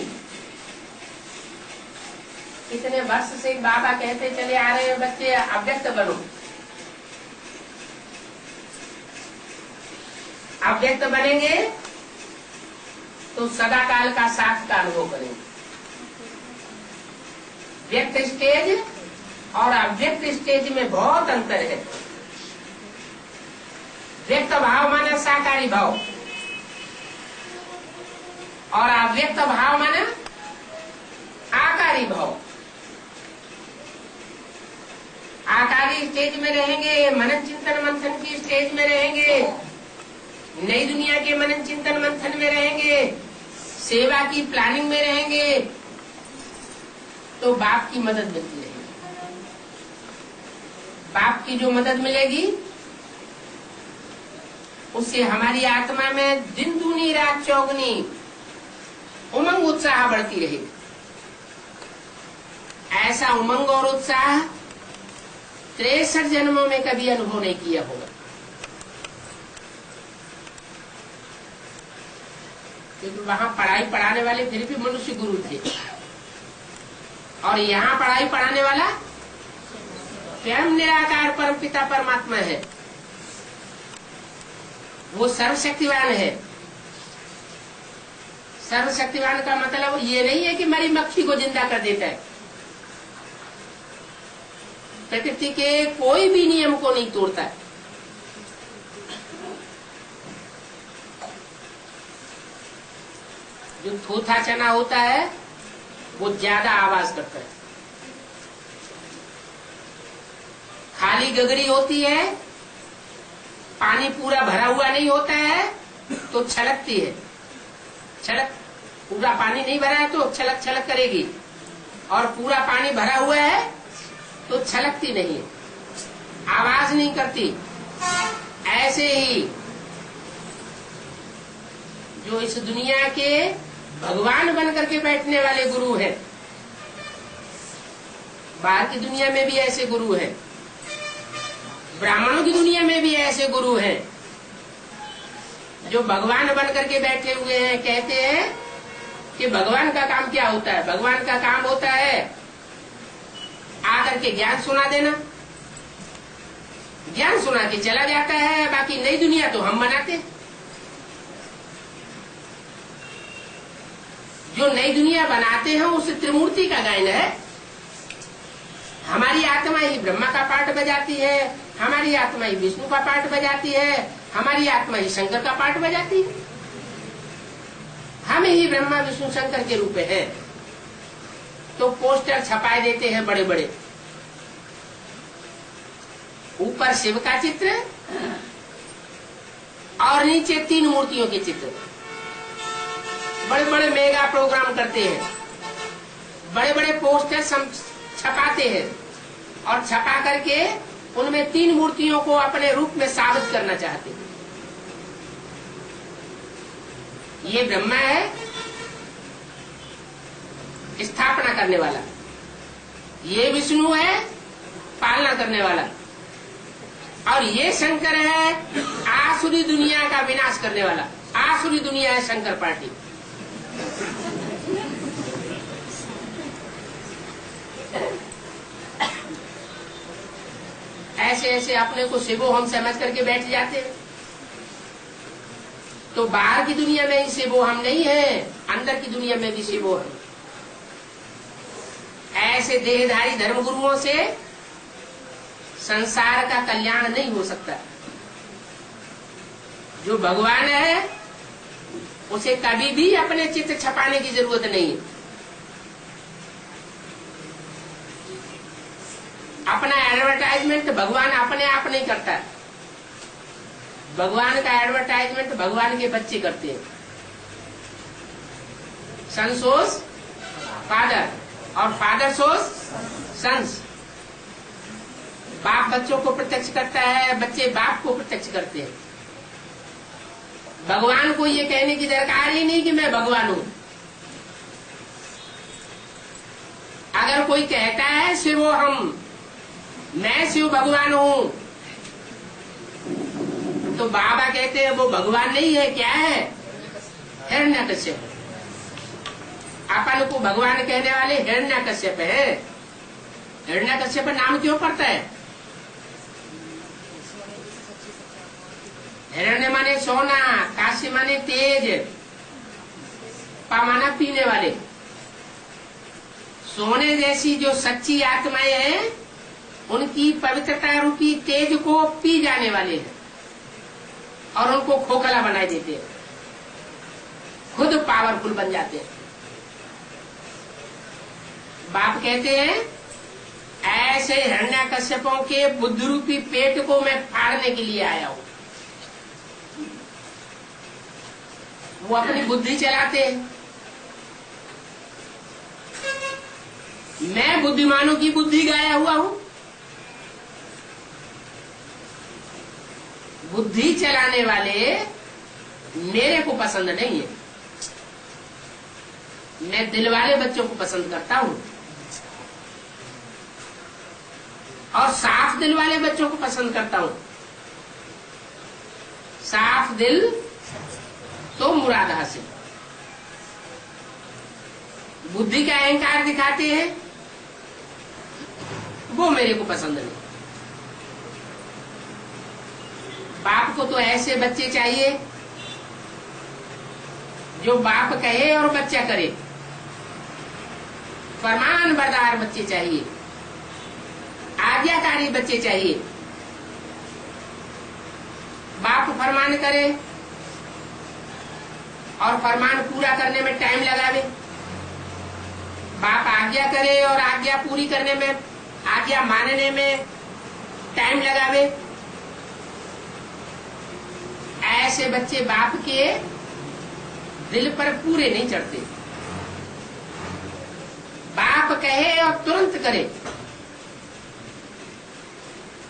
इतने वर्ष से बाबा कहते चले आ रहे हैं बच्चे अव्यक्त बनो, अव्यक्त बनेंगे तो सदा काल का साथ का अनुभव करेंगे। व्यक्त स्टेज और अव्यक्त स्टेज में बहुत अंतर है। व्यक्त भाव माने साकारी भाव, और अव्यक्त भाव माने आकारी भाव। आकारी स्टेज में रहेंगे, मनन चिंतन मंथन की स्टेज में रहेंगे, नई दुनिया के मनन चिंतन मंथन में रहेंगे, सेवा की प्लानिंग में रहेंगे, तो बाप की मदद मिलती रहेगी। बाप की जो मदद मिलेगी उससे हमारी आत्मा में दिन दूनी रात चौगनी उमंग उत्साह बढ़ती रहेगी। ऐसा उमंग और उत्साह 63 जन्मों में कभी अनुभव नहीं किया होगा। क्योंकि वहां पढ़ाई पढ़ाने वाले फिर भी मनुष्य गुरु थे, और यहाँ पढ़ाई पढ़ाने वाला स्वयं निराकार परम पिता परमात्मा है। वो सर्वशक्तिवान है। सर्वशक्तिवान का मतलब ये नहीं है कि मरी मक्खी को जिंदा कर देता है। प्रकृति के कोई भी नियम को नहीं तोड़ता है। जो थोथा चना होता है वो ज्यादा आवाज करता है। खाली गगरी होती है, पानी पूरा भरा हुआ नहीं होता है तो छलकती है। छलक, पूरा पानी नहीं भरा है तो छलक छलक करेगी, और पूरा पानी भरा हुआ है तो छलकती नहीं है, आवाज नहीं करती। ऐसे ही जो इस दुनिया के भगवान बन करके बैठने वाले गुरु हैं, बाहर की दुनिया में भी ऐसे गुरु हैं, ब्राह्मणों की दुनिया में भी ऐसे गुरु हैं जो भगवान बन करके बैठे हुए हैं। कहते हैं कि भगवान का काम क्या होता है? भगवान का काम होता है आकर के ज्ञान सुना देना, ज्ञान सुना के चला जाता है, बाकी नई दुनिया तो हम बनाते। जो नई दुनिया बनाते हैं उस त्रिमूर्ति का गायन है। हमारी आत्मा ही ब्रह्मा का पाठ बजाती है, हमारी आत्मा ही विष्णु का पाठ बजाती है, हमारी आत्मा ही शंकर का पाठ बजाती है। हम ही ब्रह्मा विष्णु शंकर के रूप में हैं। तो पोस्टर छपाए देते हैं बड़े बड़े, ऊपर शिव का चित्र और नीचे 3 मूर्तियों के चित्र। बड़े बड़े मेगा प्रोग्राम करते हैं, बड़े बड़े पोस्टर छपाते हैं, और छपा करके उनमें 3 मूर्तियों को अपने रूप में साबित करना चाहते हैं। ये ब्रह्मा है, स्थापना करने वाला, ये विष्णु है पालना करने वाला, और ये शंकर है आसुरी दुनिया का विनाश करने वाला। आसुरी दुनिया है शंकर पार्टी। ऐसे ऐसे अपने को शिवो हम समझ करके बैठ जाते हैं। तो बाहर की दुनिया में ही शिवो हम नहीं है, अंदर की दुनिया में भी शिवो है। ऐसे देहधारी धर्मगुरुओं से संसार का कल्याण नहीं हो सकता। जो भगवान है उसे कभी भी अपने चित्त छपाने की जरूरत नहीं है। अपना एडवर्टाइजमेंट भगवान अपने आप नहीं करता। भगवान का एडवर्टाइजमेंट भगवान के बच्चे करते हैं। सन सोस फादर और फादर सोस सन्स। बाप बच्चों को प्रत्यक्ष करता है, बच्चे बाप को प्रत्यक्ष करते हैं। भगवान को ये कहने की दरकार ही नहीं कि मैं भगवान हूं। अगर कोई कहता है शिवो हम, मैं शिव भगवान हूं, तो बाबा कहते हैं वो भगवान नहीं है, क्या है? हिरण्यकश्यप। अपन को भगवान कहने वाले हिरण्यकश्यप है। हिरण्यकश्यप नाम क्यों पड़ता है? हिरण्य माने सोना, काशी माने तेज, पा माना पीने वाले। सोने जैसी जो सच्ची आत्माएं हैं उनकी पवित्रता रूपी तेज को पी जाने वाले हैं और उनको खोखला बना देते हैं, खुद पावरफुल बन जाते हैं। बाप कहते हैं ऐसे हिरण्यकश्यपों के बुद्ध रूपी पेट को मैं फाड़ने के लिए आया हूं। वो अपनी बुद्धि चलाते हैं, मैं बुद्धिमानों की बुद्धि गाया हुआ हूं। बुद्धि चलाने वाले मेरे को पसंद नहीं है। मैं दिल वाले बच्चों को पसंद करता हूं और साफ दिल वाले बच्चों को पसंद करता हूं। साफ दिल तो मुराद हासिल। बुद्धि का अहंकार दिखाते हैं वो मेरे को पसंद नहीं। बाप को तो ऐसे बच्चे चाहिए जो बाप कहे और बच्चा करे। फरमान बरदार बच्चे चाहिए, आज्ञाकारी बच्चे चाहिए। बाप फरमान करे और फरमान पूरा करने में टाइम लगावे। बाप आज्ञा करे और आज्ञा पूरी करने में, आज्ञा मानने में टाइम लगावे। ऐसे बच्चे बाप के दिल पर पूरे नहीं चढ़ते। बाप कहे और तुरंत करे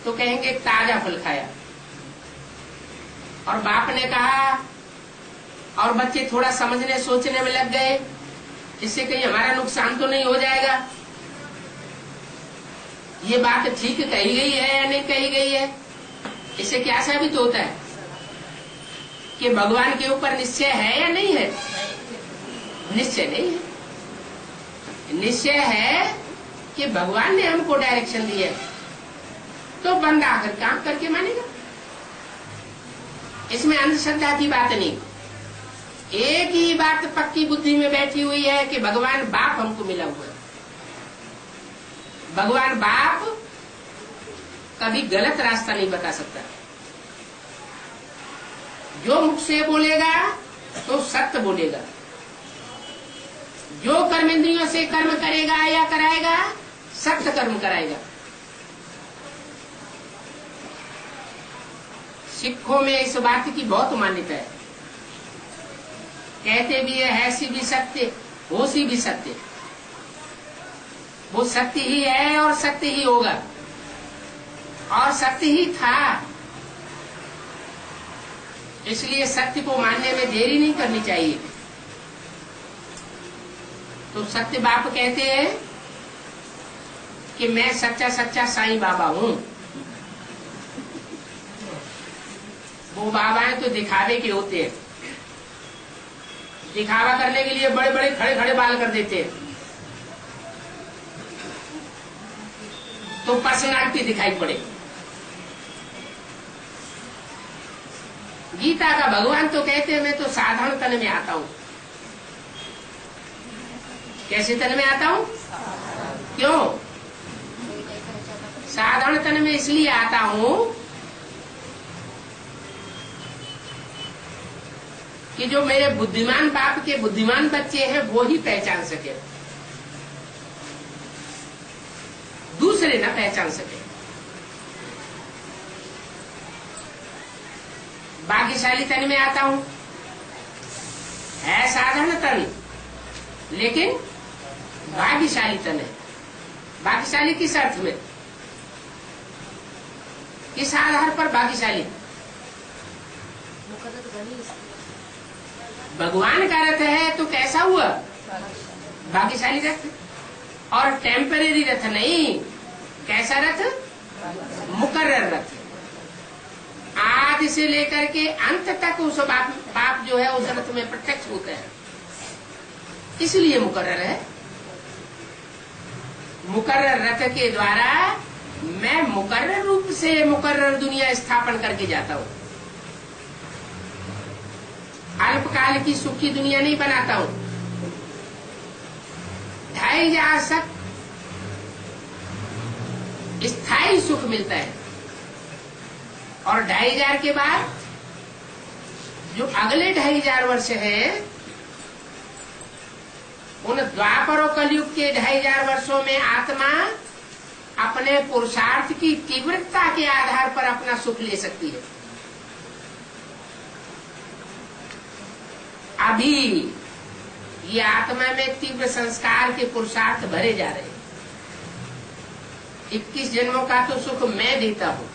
तो कहेंगे ताजा फल खाया। और बाप ने कहा और बच्चे थोड़ा समझने सोचने में लग गए, इससे कहीं हमारा नुकसान तो नहीं हो जाएगा, ये बात ठीक कही गई है या नहीं कही गई है। इससे क्या साबित होता है कि भगवान के ऊपर निश्चय है या नहीं है? निश्चय नहीं है। निश्चय है कि भगवान ने हमको डायरेक्शन दिया है, तो बंदा आकर काम करके मानेगा। इसमें अंधश्रद्धा की बात नहीं। एक ही बात पक्की बुद्धि में बैठी हुई है कि भगवान बाप हमको मिला हुआ है। भगवान बाप कभी गलत रास्ता नहीं बता सकता। जो मुख से बोलेगा तो सत्य बोलेगा। जो कर्मेंद्रियों से कर्म करेगा या कराएगा, सत्य कर्म कराएगा। सिखों में इस बात की बहुत मान्यता है। कहते भी है सी भी सत्य, हो सी भी सत्य। वो सत्य ही है और सत्य ही होगा और सत्य ही था। इसलिए सत्य को मानने में देरी नहीं करनी चाहिए। तो सत्य बाप कहते हैं कि मैं सच्चा सच्चा साईं बाबा हूं। वो बाबाएं तो दिखावे के होते हैं, दिखावा करने के लिए बड़े बड़े खड़े खड़े बाल कर देते हैं, तो पर्सनालिटी दिखाई पड़े। गीता का भगवान तो कहते हैं मैं तो साधारण तन में आता हूं। कैसे तन में आता हूं? क्यों साधारण तन में? इसलिए आता हूं कि जो मेरे बुद्धिमान बाप के बुद्धिमान बच्चे हैं वो ही पहचान सके, दूसरे ना पहचान सके। भाग्यशाली तन में आता हूं, है साधारण तन लेकिन भाग्यशाली तन है। भाग्यशाली किस अर्थ में, किस आधार पर भाग्यशाली? भगवान का रथ है तो कैसा हुआ? भाग्यशाली रथ, और टेम्परेरी रथ नहीं। कैसा रथ? मुकर्रर रथ। आदि से लेकर के अंत तक उस बाप जो है उस रथ में प्रत्यक्ष होता है, इसलिए मुकर्रर है। मुकर्रर रथ के द्वारा मैं मुकर्रर रूप से मुकर्रर दुनिया स्थापन करके जाता हूं। अल्पकाल की सुख की दुनिया नहीं बनाता हूं। 2500 तक स्थायी सुख मिलता है, और 2500 के बाद जो अगले 2500 वर्ष हैं, उन द्वापर और कलयुग के 2500 वर्षों में आत्मा अपने पुरुषार्थ की तीव्रता के आधार पर अपना सुख ले सकती है। अभी ये आत्मा में तीव्र संस्कार के पुरुषार्थ भरे जा रहे हैं। 21 जन्मों का तो सुख मैं देता हूं,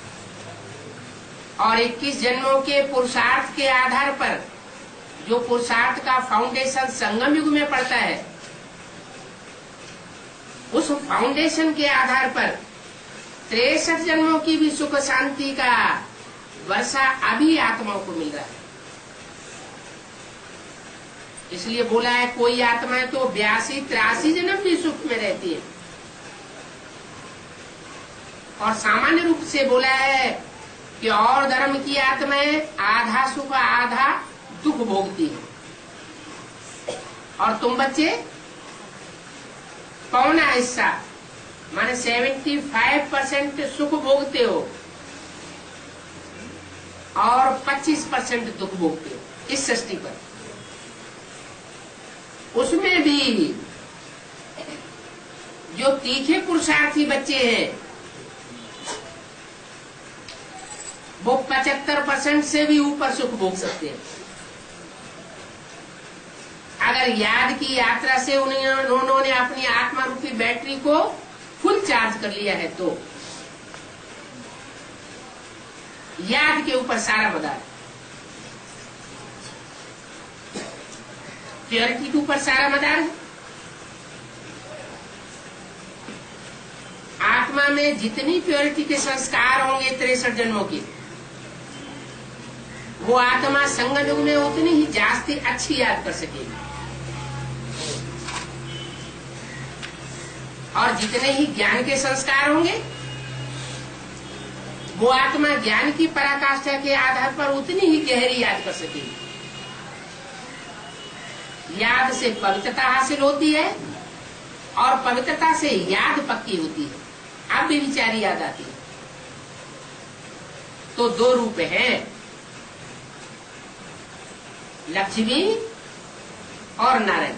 और 21 जन्मों के पुरुषार्थ के आधार पर जो पुरुषार्थ का फाउंडेशन संगम युग में पड़ता है, उस फाउंडेशन के आधार पर 63 जन्मों की भी सुख शांति का वर्षा अभी आत्माओं को मिल रहा है। इसलिए बोला है कोई आत्माएं तो 82-83 जन्म भी सुख में रहती है, और सामान्य रूप से बोला है कि और धर्म की आत्माएं आधा सुख आधा दुख भोगती है, और तुम बच्चे पौना हिस्सा माने 75% सुख भोगते हो और 25% दुख भोगते हो इस सृष्टि पर। उसमें भी जो तीखे पुरुषार्थी बच्चे हैं वो 75% से भी ऊपर सुख भोग सकते हैं, अगर याद की यात्रा से उन्होंने अपनी आत्मा रूपी बैटरी को फुल चार्ज कर लिया है तो। याद के ऊपर सारा मदार, प्योरिटी के ऊपर सारा मदार है। आत्मा में जितनी प्योरिटी के संस्कार होंगे 63 जन्मों की, वो आत्मा संगम युग में उतनी ही जास्ती अच्छी याद कर सकेगी, और जितने ही ज्ञान के संस्कार होंगे वो आत्मा ज्ञान की पराकाष्ठा के आधार पर उतनी ही गहरी याद कर सकेगी। याद से पवित्रता हासिल होती है, और पवित्रता से याद पक्की होती है। अब भी विचारी याद आती है। तो 2 रूप हैं, लक्ष्मी और नारायण।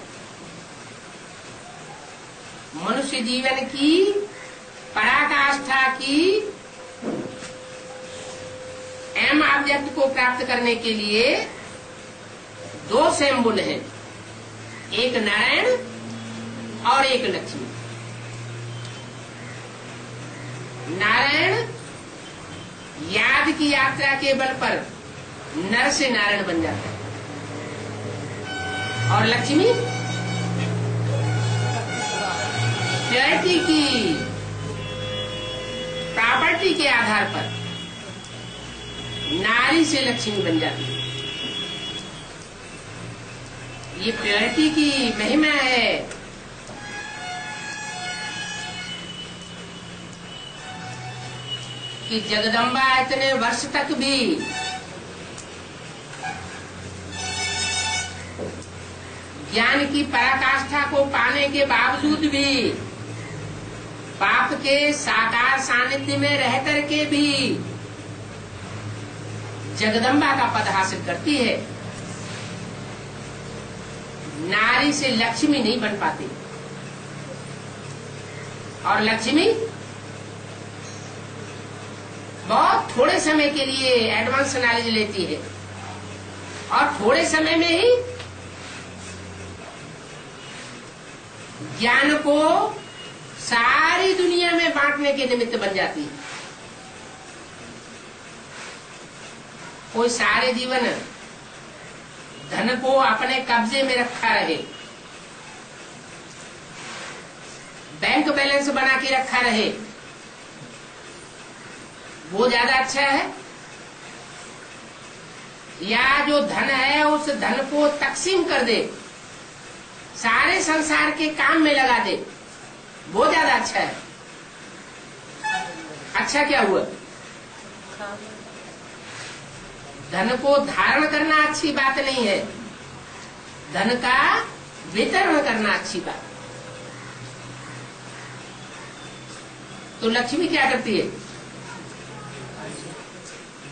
मनुष्य जीवन की पराकाष्ठा की एम ऑब्जेक्ट को प्राप्त करने के लिए 2 सिंबल हैं, एक नारायण और एक लक्ष्मी। नारायण याद की यात्रा के बल पर नर से नारायण बन जाता है, और लक्ष्मी प्योरिटी की प्रॉपर्टी के आधार पर नारी से लक्ष्मी बन जाती है। ये प्योरिटी की महिमा है। कि जगदम्बा इतने वर्ष तक भी ज्ञान की पराकाष्ठा को पाने के बावजूद भी पाप के साकार सानिध्य में रह करके भी जगदम्बा का पद हासिल करती है। नारी से लक्ष्मी नहीं बन पाती, और लक्ष्मी बहुत थोड़े समय के लिए एडवांस नॉलेज लेती है और थोड़े समय में ही ज्ञान को सारी दुनिया में बांटने के निमित्त बन जाती है। कोई सारे जीवन धन को अपने कब्जे में रखा रहे, बैंक बैलेंस बना के रखा रहे, वो ज्यादा अच्छा है, या जो धन है उस धन को तकसीम कर दे, सारे संसार के काम में लगा दे, वो ज्यादा अच्छा है। अच्छा क्या हुआ? धन को धारण करना अच्छी बात नहीं है, धन का वितरण करना अच्छी बात। तो लक्ष्मी क्या करती है?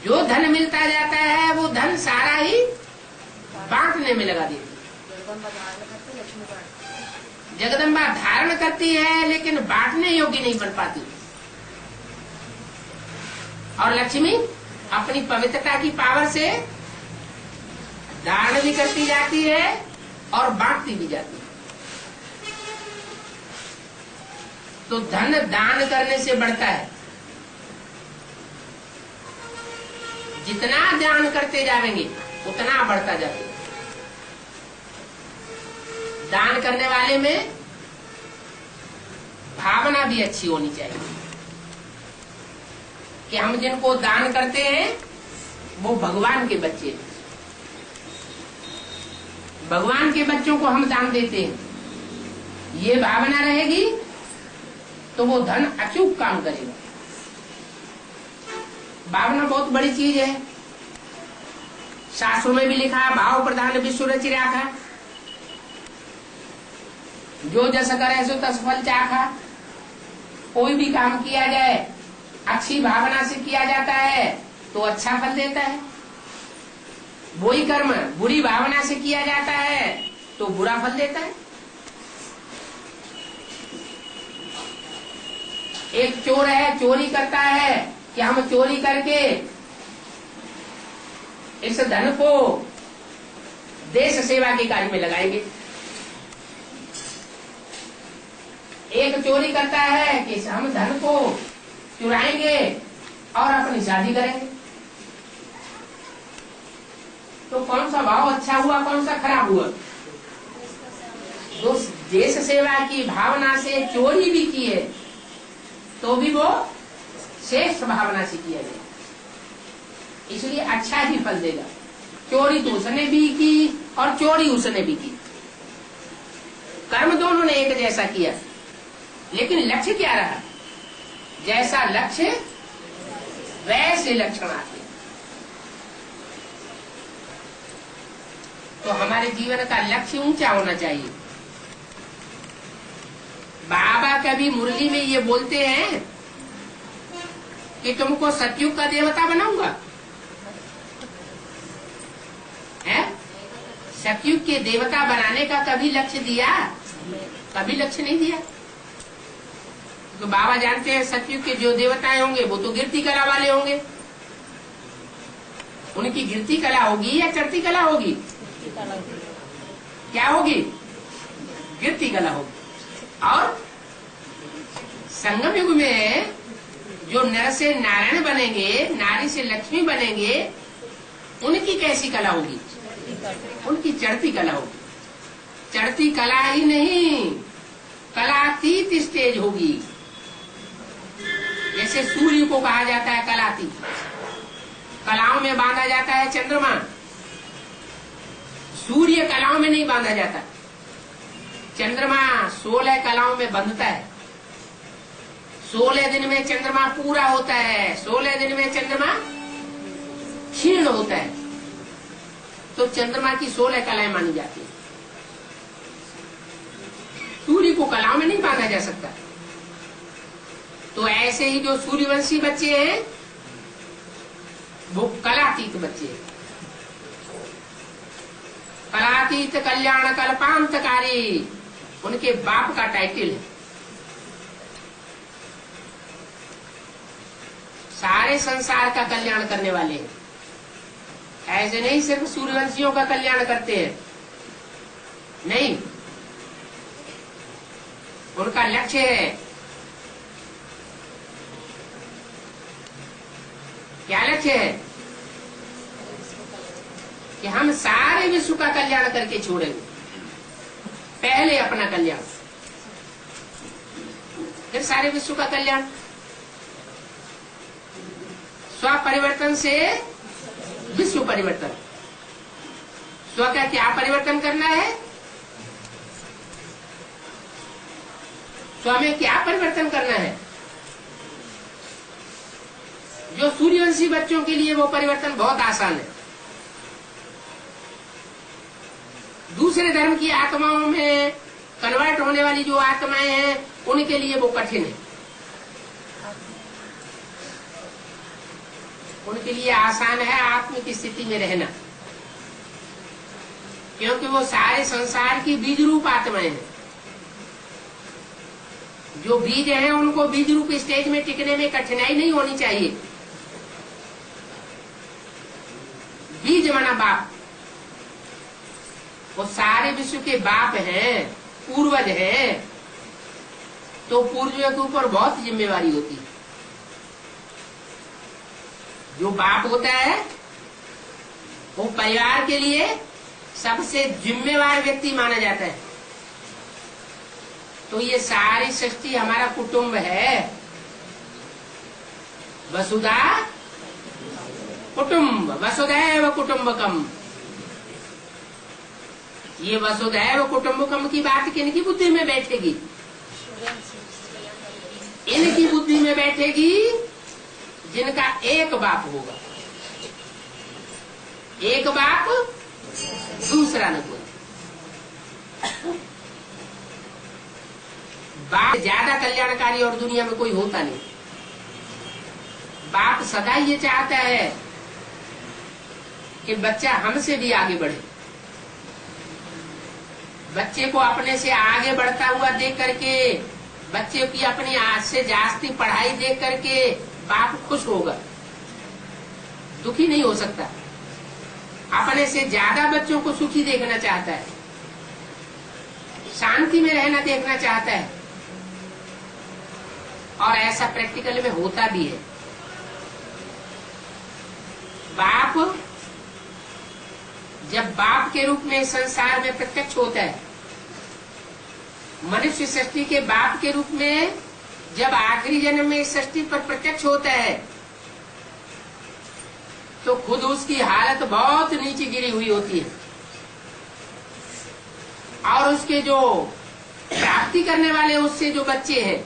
जो धन मिलता जाता है वो धन सारा ही बांटने में लगा देती है। जगदम्बा धारण करती है लेकिन बांटने योग्य नहीं बन पाती। और लक्ष्मी अपनी पवित्रता की पावर से धारण भी करती जाती है और बांटती भी जाती है। तो धन दान करने से बढ़ता है। जितना दान करते जाएंगे उतना बढ़ता जाएगा। दान करने वाले में भावना भी अच्छी होनी चाहिए कि हम जिनको दान करते हैं वो भगवान के बच्चे हैं, भगवान के बच्चों को हम दान देते हैं। ये भावना रहेगी तो वो धन अचूक काम करेगा। भावना बहुत बड़ी चीज है। शास्त्रों में भी लिखा, भाव प्रधान विश्व रचि राखा, जो जस करे सो तस फल चाखा। कोई भी काम किया जाए अच्छी भावना से किया जाता है तो अच्छा फल देता है। वही कर्म बुरी भावना से किया जाता है तो बुरा फल देता है। एक चोर है, चोरी करता है कि हम चोरी करके इस धन को देश सेवा के कार्य में लगाएंगे। एक चोरी करता है कि हम धन को चुराएंगे और अपनी शादी करेंगे। तो कौन सा भाव अच्छा हुआ, कौन सा खराब हुआ? जो देश सेवा की भावना से चोरी भी की है तो भी वो श्रेष्ठ भावना से किया गया, इसलिए अच्छा ही फल देगा। चोरी तो उसने भी की और चोरी उसने भी की, कर्म दोनों ने एक जैसा किया, लेकिन लक्ष्य क्या रहा? जैसा लक्ष्य वैसे लक्षण आते। तो हमारे जीवन का लक्ष्य ऊंचा होना चाहिए। बाबा कभी मुरली में ये बोलते हैं कि तुमको सतयुग का देवता बनाऊंगा, है? सतयुग के देवता बनाने का कभी लक्ष्य दिया? कभी लक्ष्य नहीं दिया। तो बाबा जानते हैं सतयुग के जो देवताएं होंगे वो तो गिरती कला वाले होंगे। उनकी गिरती कला होगी या चढ़ती कला होगी? क्या होगी? गिरती कला होगी। और संगम युग में जो नर से नारायण बनेंगे, नारी से लक्ष्मी बनेंगे, उनकी कैसी कला होगी? उनकी चढ़ती कला होगी। चढ़ती कला ही नहीं, कलातीत स्टेज होगी। जैसे सूर्य को कहा जाता है कलातीत, कलाओं में बांधा जाता है चंद्रमा, सूर्य कलाओं में नहीं बांधा जाता। चंद्रमा 16 कलाओं में बंधता है। 16 दिन में चंद्रमा पूरा होता है, 16 दिन में चंद्रमा क्षीण होता है। तो चंद्रमा की 16 कलाएं मानी जाती है। सूर्य को कलाओं में नहीं बांधा जा सकता। तो ऐसे ही जो सूर्यवंशी बच्चे हैं वो कलातीत बच्चे हैं। कलातीत कल्याण कल्पांतकारी उनके बाप का टाइटल है। सारे संसार का कल्याण करने वाले हैं। ऐसे नहीं सिर्फ सूर्यवंशियों का कल्याण करते हैं, नहीं, उनका लक्ष्य है, क्या लक्ष्य है कि हम सारे विश्व का कल्याण करके छोड़ेंगे। पहले अपना कल्याण, फिर सारे विश्व का कल्याण। स्व परिवर्तन से विश्व परिवर्तन। स्व का क्या परिवर्तन करना है? स्व में क्या परिवर्तन करना है? जो सूर्यवंशी बच्चों के लिए वो परिवर्तन बहुत आसान है। दूसरे धर्म की आत्माओं में कन्वर्ट होने वाली जो आत्माएं हैं उनके लिए वो कठिन है। उनके लिए आसान है आत्मिक स्थिति में रहना, क्योंकि वो सारे संसार की बीज रूप आत्माएं हैं। जो बीज हैं उनको बीज रूप स्टेज में टिकने में कठिनाई नहीं होनी चाहिए। बीज माना बाप, वो सारे विश्व के बाप हैं, पूर्वज हैं। तो पूर्वजों के ऊपर बहुत जिम्मेवारी होती है। जो बाप होता है वो परिवार के लिए सबसे जिम्मेवार व्यक्ति माना जाता है। तो ये सारी सृष्टि हमारा कुटुंब है। वसुधा कुटुंब, वसुधैव कुटुंबकम। ये वसुधैव कुटुंबकम की बात किनकी बुद्धि में बैठेगी? इनकी बुद्धि में बैठेगी जिनका एक बाप होगा। एक बाप, दूसरा न कोई। बाप ज्यादा कल्याणकारी और दुनिया में कोई होता नहीं। बाप सदा ये चाहता है कि बच्चा हमसे भी आगे बढ़े। बच्चे को अपने से आगे बढ़ता हुआ देख करके, बच्चे की अपनी आज से जास्ती पढ़ाई देख करके बाप खुश होगा, दुखी नहीं हो सकता। अपने से ज्यादा बच्चों को सुखी देखना चाहता है, शांति में रहना देखना चाहता है। और ऐसा प्रैक्टिकल में होता भी है। बाप जब बाप के रूप में संसार में प्रत्यक्ष होता है, मनुष्य सृष्टि के बाप के रूप में जब आखिरी जन्म में इस सृष्टि पर प्रत्यक्ष होता है, तो खुद उसकी हालत बहुत नीचे गिरी हुई होती है। और उसके जो प्राप्ति करने वाले उससे जो बच्चे हैं,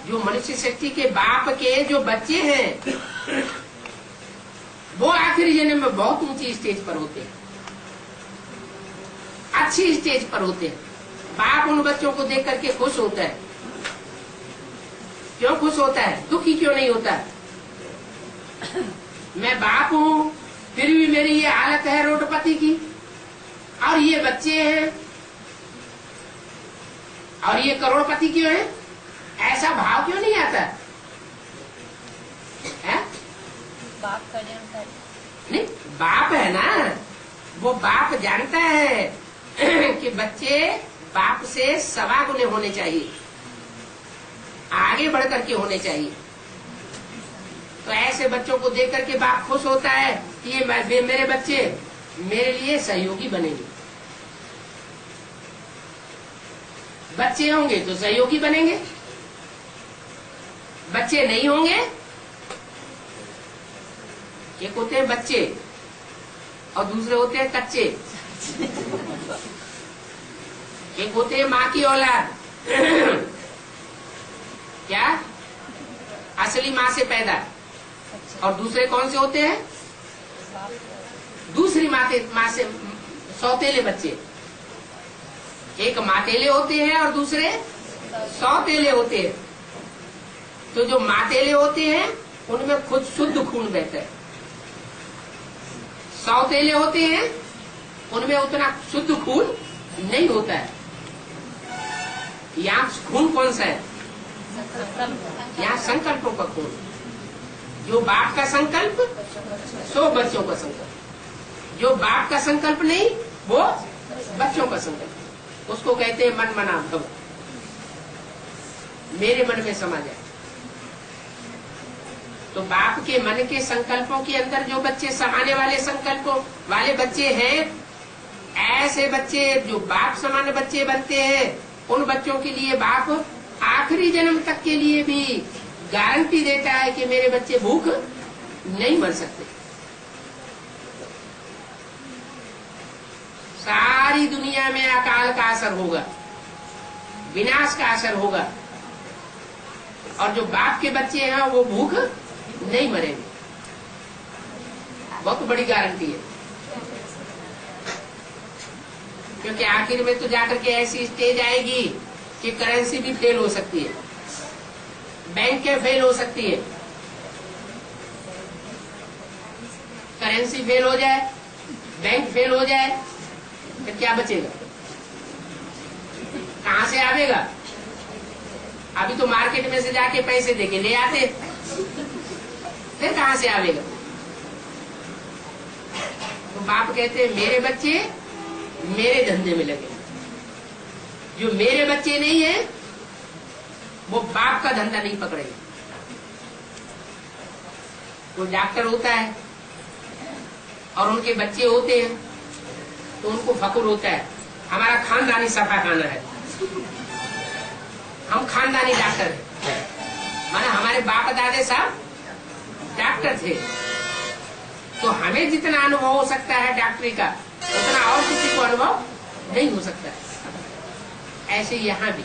जो मनुष्य सृष्टि के बाप के जो बच्चे हैं, वो आखिरी जन्म में बहुत ऊंची स्टेज पर होते हैं, अच्छी स्टेज पर होते हैं। बाप उन बच्चों को देख करके खुश होता है। क्यों खुश होता है? दुखी क्यों नहीं होता? मैं बाप हूं, फिर भी मेरी ये हालत है रोडपति की, और ये बच्चे हैं, और ये करोड़पति क्यों है? ऐसा भाव क्यों नहीं आता है? बाप कल्याणकारी नहीं, बाप है ना, वो बाप जानता है कि बच्चे बाप से सवा गुने होने चाहिए, आगे बढ़ करके होने चाहिए। तो ऐसे बच्चों को देख करके बाप खुश होता है कि ये मेरे बच्चे मेरे लिए सहयोगी बनेंगे। बच्चे होंगे तो सहयोगी बनेंगे, बच्चे नहीं होंगे, एक होते हैं बच्चे और दूसरे होते हैं कच्चे, एक होते हैं माँ की औलाद क्या असली माँ से पैदा, और दूसरे कौन से होते हैं दूसरी माँ से सौतेले बच्चे। एक मातेले होते हैं और दूसरे सौतेले होते हैं। तो जो मातेले होते हैं उनमें खुद शुद्ध खून बहता है, सौतेले होते हैं उनमें उतना शुद्ध खून नहीं होता है। यहाँ खून कौन सा है? यहाँ संकल्पों का खून। जो बाप का संकल्प सो बच्चों का संकल्प, जो बाप का संकल्प नहीं वो बच्चों का संकल्प, उसको कहते हैं मन मना भव, मेरे मन में समा जाए। तो बाप के मन के संकल्पों के अंदर जो बच्चे समाने वाले संकल्पों वाले बच्चे हैं, ऐसे बच्चे जो बाप समान बच्चे बनते हैं, उन बच्चों के लिए बाप आखिरी जन्म तक के लिए भी गारंटी देता है कि मेरे बच्चे भूख नहीं मर सकते। सारी दुनिया में अकाल का असर होगा, विनाश का असर होगा, और जो बाप के बच्चे हैं वो भूख नहीं मरेंगे। बहुत बड़ी गारंटी है, क्योंकि आखिर में तो जाकर के ऐसी स्टेज आएगी कि करेंसी भी फेल हो सकती है, बैंकें फेल हो सकती है। करेंसी फेल हो जाए, बैंक फेल हो जाए, फिर क्या बचेगा? कहां से आवेगा? अभी तो मार्केट में से जाके पैसे देके ले आते, फिर कहां से आवेगा? तो बाप कहते हैं मेरे बच्चे मेरे धंधे में लगे, जो मेरे बच्चे नहीं है वो बाप का धंधा नहीं पकड़ेगा। वो डॉक्टर होता है और उनके बच्चे होते हैं तो उनको फक्र होता है, हमारा खानदानी सफा खाना है, हम खानदानी डॉक्टर हैं। माना हमारे बाप दादे साहब डॉक्टर थे, तो हमें जितना अनुभव हो सकता है डॉक्टरी का, उतना और किसी को अनुभव नहीं हो सकता है। ऐसे यहाँ भी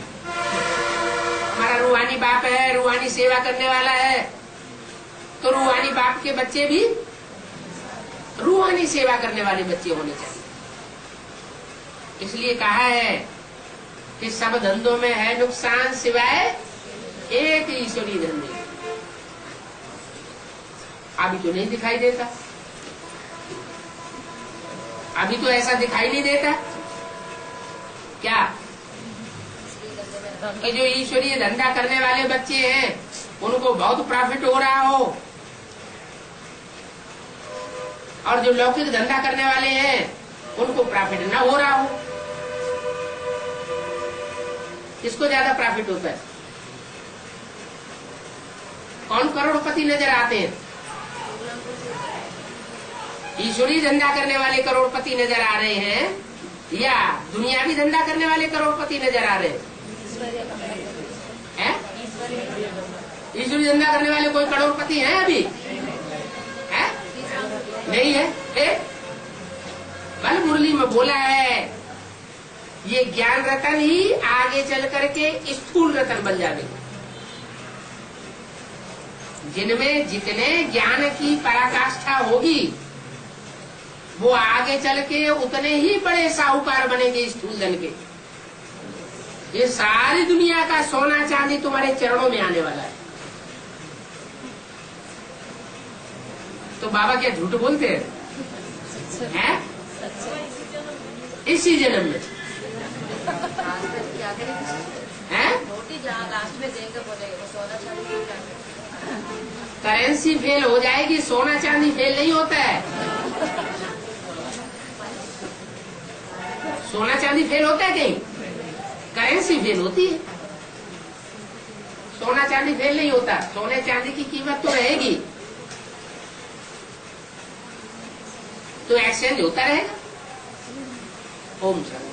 हमारा रूहानी बाप है, रूहानी सेवा करने वाला है, तो रूहानी बाप के बच्चे भी रूहानी सेवा करने वाले बच्चे होने चाहिए। इसलिए कहा है कि सब धंधों में है नुकसान सिवाय एक ईश्वरीय धंधे। अभी तो नहीं दिखाई देता, अभी तो ऐसा दिखाई नहीं देता क्या कि जो ईश्वरीय धंधा करने वाले बच्चे हैं उनको बहुत प्रॉफिट हो रहा हो, और जो लौकिक धंधा करने वाले हैं उनको प्रॉफिट न हो रहा हो। किसको ज्यादा प्रॉफिट होता है? कौन करोड़पति नजर आते हैं? ईश्वरीय धंधा करने वाले करोड़पति नजर आ रहे हैं या दुनियावी धंधा करने वाले करोड़पति नजर आ रहे हैं? ईश्वरीय धंधा करने वाले कोई करोड़पति हैं अभी? है? नहीं है। बल मुरली में बोला है ये ज्ञान रतन ही आगे चल करके स्थूल रतन बन जाएगा। जिनमें जितने ज्ञान की पराकाष्ठा होगी वो आगे चल के उतने ही बड़े साहूकार बनेंगे स्थूल धन के। ये सारी दुनिया का सोना चांदी तुम्हारे चरणों में आने वाला है। तो बाबा क्या झूठ बोलते हैं? इसी जन्म में हैं? लास्ट में देंगे बोलेंगे वो सोना चांदी। करेंसी फेल हो जाएगी, सोना चांदी फेल नहीं होता है। सोना चांदी फेल होता है कहीं? करेंसी फेल होती है, सोना चांदी फेल नहीं होता। सोने चांदी की कीमत तो रहेगी, तो एक्सचेंज होता रहेगा। ओम शांति।